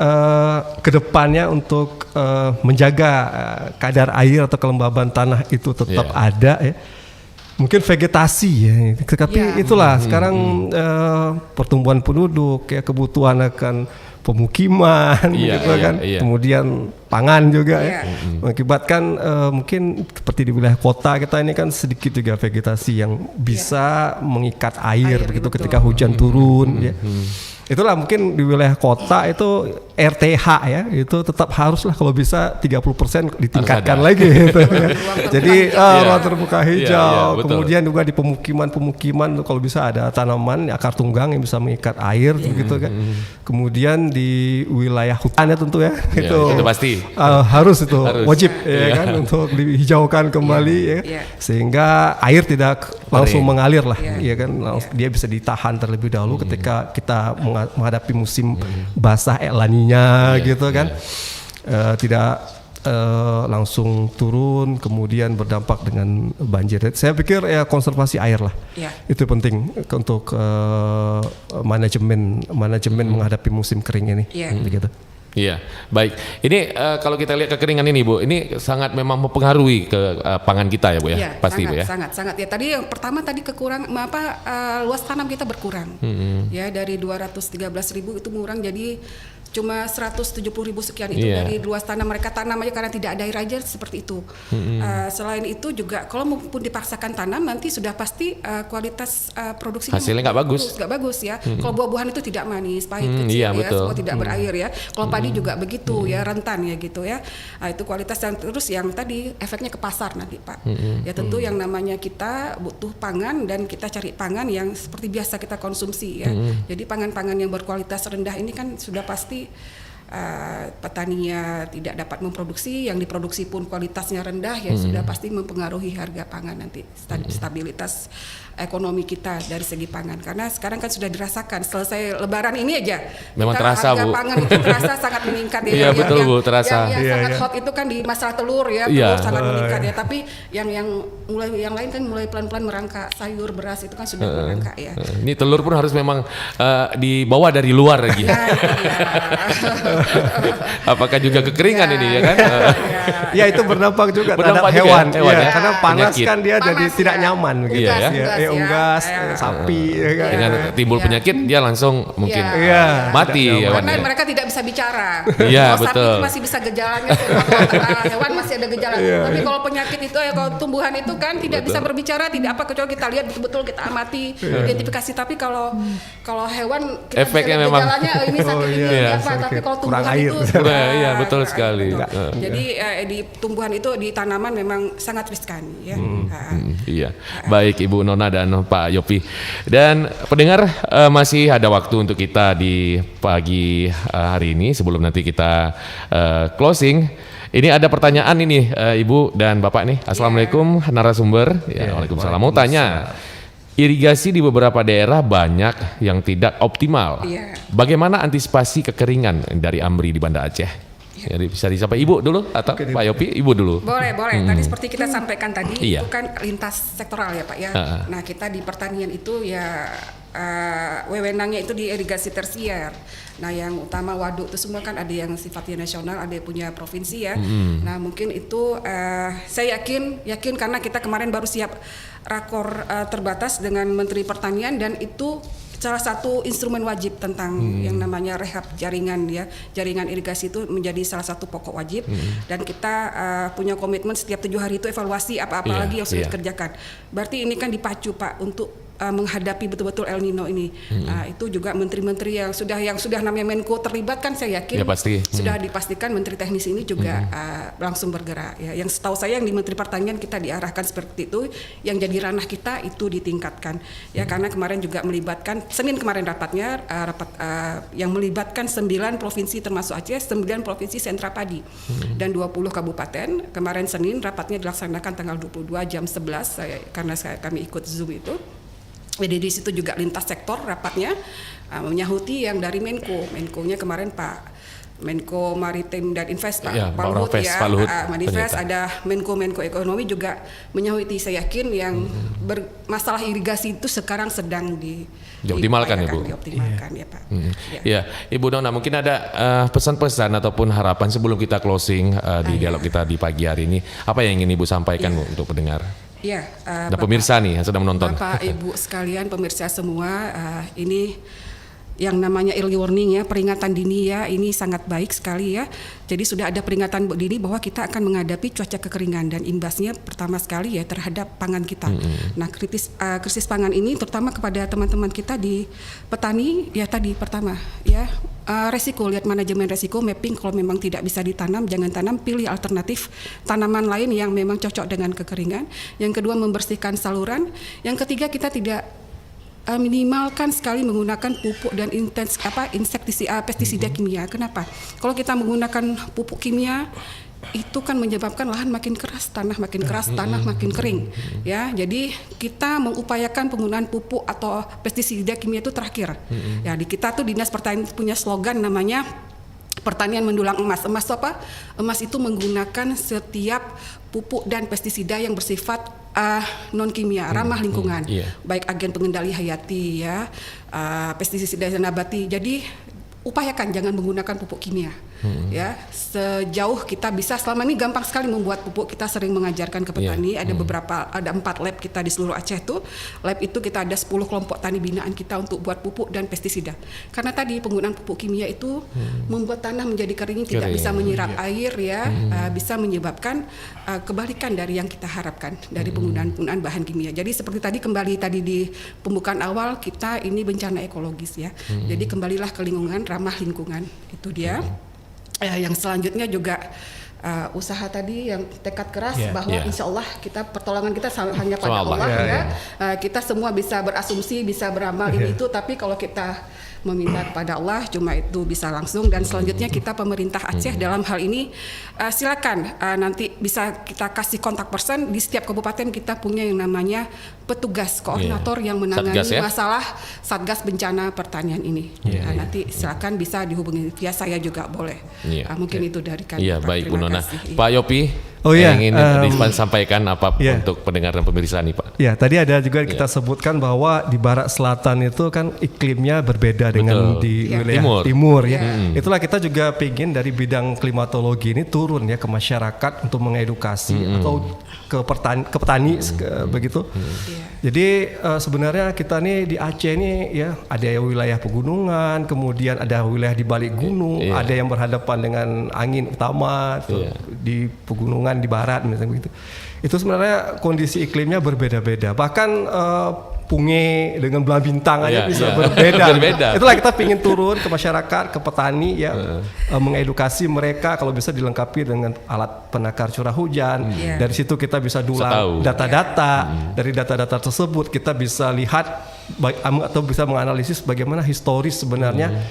kedepannya untuk menjaga kadar air atau kelembaban tanah itu tetap ada ya. Mungkin vegetasi ya. Tapi itulah sekarang pertumbuhan penduduk ya, kebutuhan akan pemukiman gitu kan. Kemudian pangan juga ya. Mengakibatkan mungkin seperti di wilayah kota kita ini kan sedikit juga vegetasi yang bisa mengikat air begitu ketika hujan turun ya. Itulah mungkin di wilayah kota itu RTH ya, itu tetap haruslah kalau bisa 30% ditingkatkan lagi gitu. Jadi ruang terbuka hijau, kemudian juga di pemukiman kalau bisa ada tanaman akar tunggang yang bisa mengikat air begitu kan. Kemudian di wilayah hutannya tentu ya, itu pasti harus wajib ya kan untuk dihijaukan kembali ya. Sehingga air tidak langsung mengalir lah ya kan, dia bisa ditahan terlebih dahulu ketika kita menghadapi musim basah La Niña gitu kan. Tidak langsung turun kemudian berdampak dengan banjir. Saya pikir ya konservasi air lah. Itu penting untuk manajemen menghadapi musim kering ini begitu. Iya, baik. Ini kalau kita lihat kekeringan ini, Bu, ini sangat memang mempengaruhi ke pangan kita ya, Bu ya, pasti sangat, Bu ya. Sangat. Ya tadi yang pertama kekurangan luas tanam kita berkurang. Ya dari 213.000 itu mengurang jadi cuma 170.000 sekian itu dari luas tanam mereka tanam aja karena tidak ada air aja seperti itu. Selain itu juga kalau maupun dipaksakan tanam nanti sudah pasti kualitas produksinya hasilnya nggak bagus ya. Kalau buah-buahan itu tidak manis, pahit, kecil ya, semua tidak berair ya. Kalau padi juga begitu ya, rentan ya gitu ya. Itu kualitas yang terus yang tadi efeknya ke pasar nanti Pak. Ya tentu yang namanya kita butuh pangan dan kita cari pangan yang seperti biasa kita konsumsi ya. Jadi pangan-pangan yang berkualitas rendah ini kan sudah pasti petaninya tidak dapat memproduksi, yang diproduksi pun kualitasnya rendah ya sudah pasti mempengaruhi harga pangan nanti, stabilitas ekonomi kita dari segi pangan. Karena sekarang kan sudah dirasakan selesai Lebaran ini aja memang terasa harga Bu. Pangan itu terasa sangat meningkat ya. Iya betul Bu, terasa. Yang sangat hot itu kan di masalah telur ya, telur sangat meningkat ya. Tapi yang lain kan mulai pelan-pelan merangkak, sayur, beras itu kan sudah merangkak ya. Ini telur pun harus memang dibawa dari luar lagi. Apakah juga kekeringan ini ya kan? Ya itu berdampak juga Berdampak terhadap juga hewan, ya, hewan ya, ya. karena panas Penyakit. kan dia jadi Panas, tidak ya. nyaman gitu. Iya, ya. Unggas, Ya. sapi ya kan. Dengan timbul penyakit dia langsung mungkin Iya. mati Tidak hewan. Karena ya. mereka tidak bisa bicara. Iya, Kalau sapi betul. itu masih bisa gejalanya, hewan masih ada gejala. Tapi kalau penyakit itu ya kalau tumbuhan itu kan tidak bisa berbicara, tidak apa kecuali kita lihat betul-betul kita amati, identifikasi. Tapi kalau hewan kita Efeknya bisa lihat memang. gejalanya ini sakit ini iya, apa. Tapi kalau Kurang tumbuhan air. itu Iya, betul sekali. betul. Jadi di tumbuhan itu di tanaman memang sangat riskan ya. Iya, baik Ibu Nona dan Pak Yopi. Dan pendengar masih ada waktu untuk kita di pagi hari ini sebelum nanti kita closing. Ini ada pertanyaan ini Ibu dan Bapak nih. Assalamualaikum narasumber. Ya, Waalaikumsalam. Mau tanya. Irigasi di beberapa daerah banyak yang tidak optimal. Iya. Bagaimana antisipasi kekeringan dari AMRI di Banda Aceh? Jadi bisa disapa Ibu dulu atau Pak Yopi? Ibu dulu. Boleh. Tadi seperti kita sampaikan tadi Iya. itu kan lintas sektoral ya Pak ya. Nah kita di pertanian itu ya wewenangnya itu di irigasi tersier. Nah yang utama waduk itu semua kan ada yang sifatnya nasional, ada yang punya provinsi ya. Nah mungkin itu saya yakin karena kita kemarin baru siap rakor terbatas dengan Menteri Pertanian dan itu salah satu instrumen wajib tentang yang namanya rehab jaringan ya, jaringan irigasi itu menjadi salah satu pokok wajib dan kita punya komitmen setiap 7 hari itu evaluasi apa-apa lagi yang sudah dikerjakan. Berarti ini kan dipacu Pak untuk menghadapi betul-betul El Nino ini. Itu juga menteri-menteri yang sudah namanya Menko terlibat kan saya yakin Ya, pasti. sudah dipastikan menteri teknis ini juga langsung bergerak ya. Yang setahu saya yang di Menteri Pertanian kita diarahkan seperti itu, yang jadi ranah kita itu ditingkatkan ya karena kemarin juga melibatkan Senin kemarin rapatnya yang melibatkan 9 provinsi termasuk Aceh, 9 provinsi sentra padi dan 20 kabupaten. Kemarin Senin rapatnya dilaksanakan tanggal 22 jam 11 karena kami ikut Zoom itu. Jadi di situ juga lintas sektor rapatnya menyahuti yang dari Menko-nya kemarin Pak Menko Maritim dan Invest Pak Luhut ya, Manifest ada Menko Ekonomi juga menyahuti saya yakin yang masalah irigasi itu sekarang sedang dioptimalkan ya Bu. Dioptimalkan ya Pak. Ya, Ibu Nona mungkin ada pesan-pesan ataupun harapan sebelum kita closing di dialog kita di pagi hari ini. Apa yang ingin Ibu sampaikan Bu untuk pendengar? Ya, dan pemirsa nih yang sedang menonton. Bapak, Ibu sekalian, pemirsa semua, ini yang namanya early warning ya, peringatan dini ya, ini sangat baik sekali ya. Jadi sudah ada peringatan dini bahwa kita akan menghadapi cuaca kekeringan dan imbasnya pertama sekali ya terhadap pangan kita. Nah, krisis pangan ini terutama kepada teman-teman kita di petani ya tadi pertama ya. Resiko, lihat manajemen resiko, mapping kalau memang tidak bisa ditanam, jangan tanam, pilih alternatif tanaman lain yang memang cocok dengan kekeringan. Yang kedua, membersihkan saluran. Yang ketiga, kita tidak minimalkan sekali menggunakan pupuk dan pestisida kimia. Kenapa? Kalau kita menggunakan pupuk kimia itu kan menyebabkan lahan makin keras, tanah makin keras, tanah makin kering. Ya, jadi kita mengupayakan penggunaan pupuk atau pestisida kimia itu terakhir. Ya, di kita tuh Dinas Pertanian punya slogan namanya pertanian mendulang emas. Emas itu apa? Emas itu menggunakan setiap pupuk dan pestisida yang bersifat non kimia, ramah lingkungan, baik agen pengendali hayati ya, pestisida nabati. Jadi upayakan jangan menggunakan pupuk kimia. Ya, sejauh kita bisa. Selama ini gampang sekali membuat pupuk. Kita sering mengajarkan ke petani. Ada 4 lab kita di seluruh Aceh tuh. Lab itu kita ada 10 kelompok tani binaan kita untuk buat pupuk dan pestisida. Karena tadi penggunaan pupuk kimia itu membuat tanah menjadi kering, tidak bisa menyerap air ya, bisa menyebabkan kebalikan dari yang kita harapkan dari penggunaan bahan kimia. Jadi seperti kembali tadi di pembukaan awal kita ini bencana ekologis ya. Jadi kembalilah ke lingkungan, ramah lingkungan. Itu dia. Yang selanjutnya juga usaha tadi yang tekad keras bahwa insya Allah kita pertolongan kita hanya pada Allah ya. Kita semua bisa berasumsi, bisa beramal ini itu, tapi kalau kita meminta kepada Allah cuma itu bisa langsung. Dan selanjutnya kita pemerintah Aceh dalam hal ini silakan nanti bisa kita kasih kontak person. Di setiap kabupaten kita punya yang namanya petugas koordinator yang menangani masalah Satgas Bencana Pertanian ini. Nanti silakan bisa dihubungi via saya juga boleh. Mungkin itu dari kami. Baik Bu Nona. Pak Yopi, Oh iya, ingin disampaikan apa untuk pendengar dan pemirsa nih Pak? Ya, tadi ada juga kita sebutkan bahwa di barat selatan itu kan iklimnya berbeda dengan di wilayah timur ya. Itulah kita juga pengen dari bidang klimatologi ini turun ya ke masyarakat untuk mengedukasi atau ke petani begitu. Jadi sebenarnya kita nih di Aceh ini ya ada wilayah pegunungan, kemudian ada wilayah di balik gunung, ada yang berhadapan dengan angin utama di pegunungan di barat misalnya begitu. Itu sebenarnya kondisi iklimnya berbeda-beda. Bahkan Punge dengan Belah Bintang aja bisa berbeda. Itulah kita ingin turun ke masyarakat, ke petani ya, mengedukasi mereka kalau bisa dilengkapi dengan alat penakar curah hujan. Dari situ kita bisa dulang data-data. Dari data-data tersebut kita bisa lihat atau bisa menganalisis bagaimana historis sebenarnya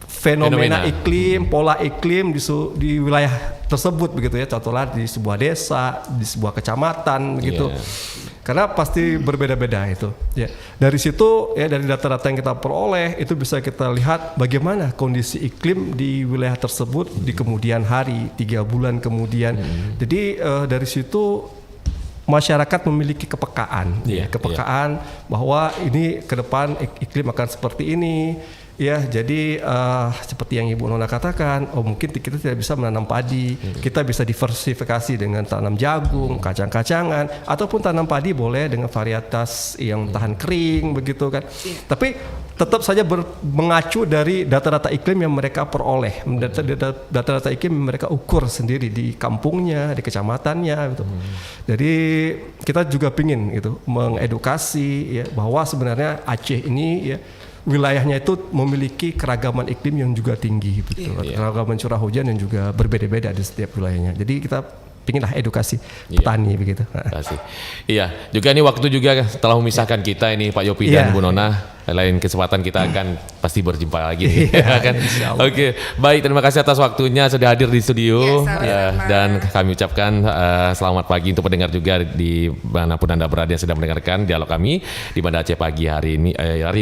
fenomena iklim, pola iklim di wilayah tersebut begitu ya. Contohnya di sebuah desa, di sebuah kecamatan begitu. Karena pasti berbeda-beda itu. Ya. Dari situ ya dari data-data yang kita peroleh itu bisa kita lihat bagaimana kondisi iklim di wilayah tersebut di kemudian hari, 3 bulan kemudian. Jadi dari situ masyarakat memiliki kepekaan, bahwa ini ke depan iklim akan seperti ini. Ya, jadi seperti yang Ibu Nona katakan, mungkin kita tidak bisa menanam padi, kita bisa diversifikasi dengan tanam jagung, kacang-kacangan, ataupun tanam padi boleh dengan varietas yang tahan kering, begitu kan. Tapi tetap saja mengacu dari data-data iklim yang mereka peroleh, data-data iklim yang mereka ukur sendiri di kampungnya, di kecamatannya, gitu. Jadi kita juga pingin gitu mengedukasi ya bahwa sebenarnya Aceh ini ya wilayahnya itu memiliki keragaman iklim yang juga tinggi, betul. Keragaman curah hujan yang juga berbeda-beda di setiap wilayahnya. Jadi kita pinginlah edukasi petani begitu. Iya, juga ini waktu juga telah memisahkan kita ini Pak Yopi dan Bu Nona. Lain kesempatan kita akan pasti berjumpa lagi. Kan? Oke, baik, terima kasih atas waktunya sudah hadir di studio dan kami ucapkan selamat pagi untuk pendengar juga di manapun Anda berada yang sedang mendengarkan dialog kami di Banda Aceh pagi hari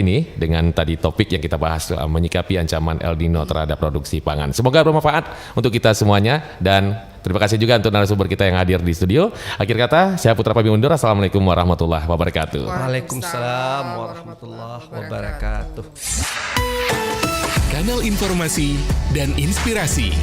ini dengan tadi topik yang kita bahas menyikapi ancaman El Nino terhadap produksi pangan. Semoga bermanfaat untuk kita semuanya dan terima kasih juga untuk narasumber kita yang hadir di studio. Akhir kata, saya Putra pamit undur. Assalamualaikum warahmatullahi wabarakatuh. Waalaikumsalam warahmatullahi wabarakatuh. Kanal informasi dan inspirasi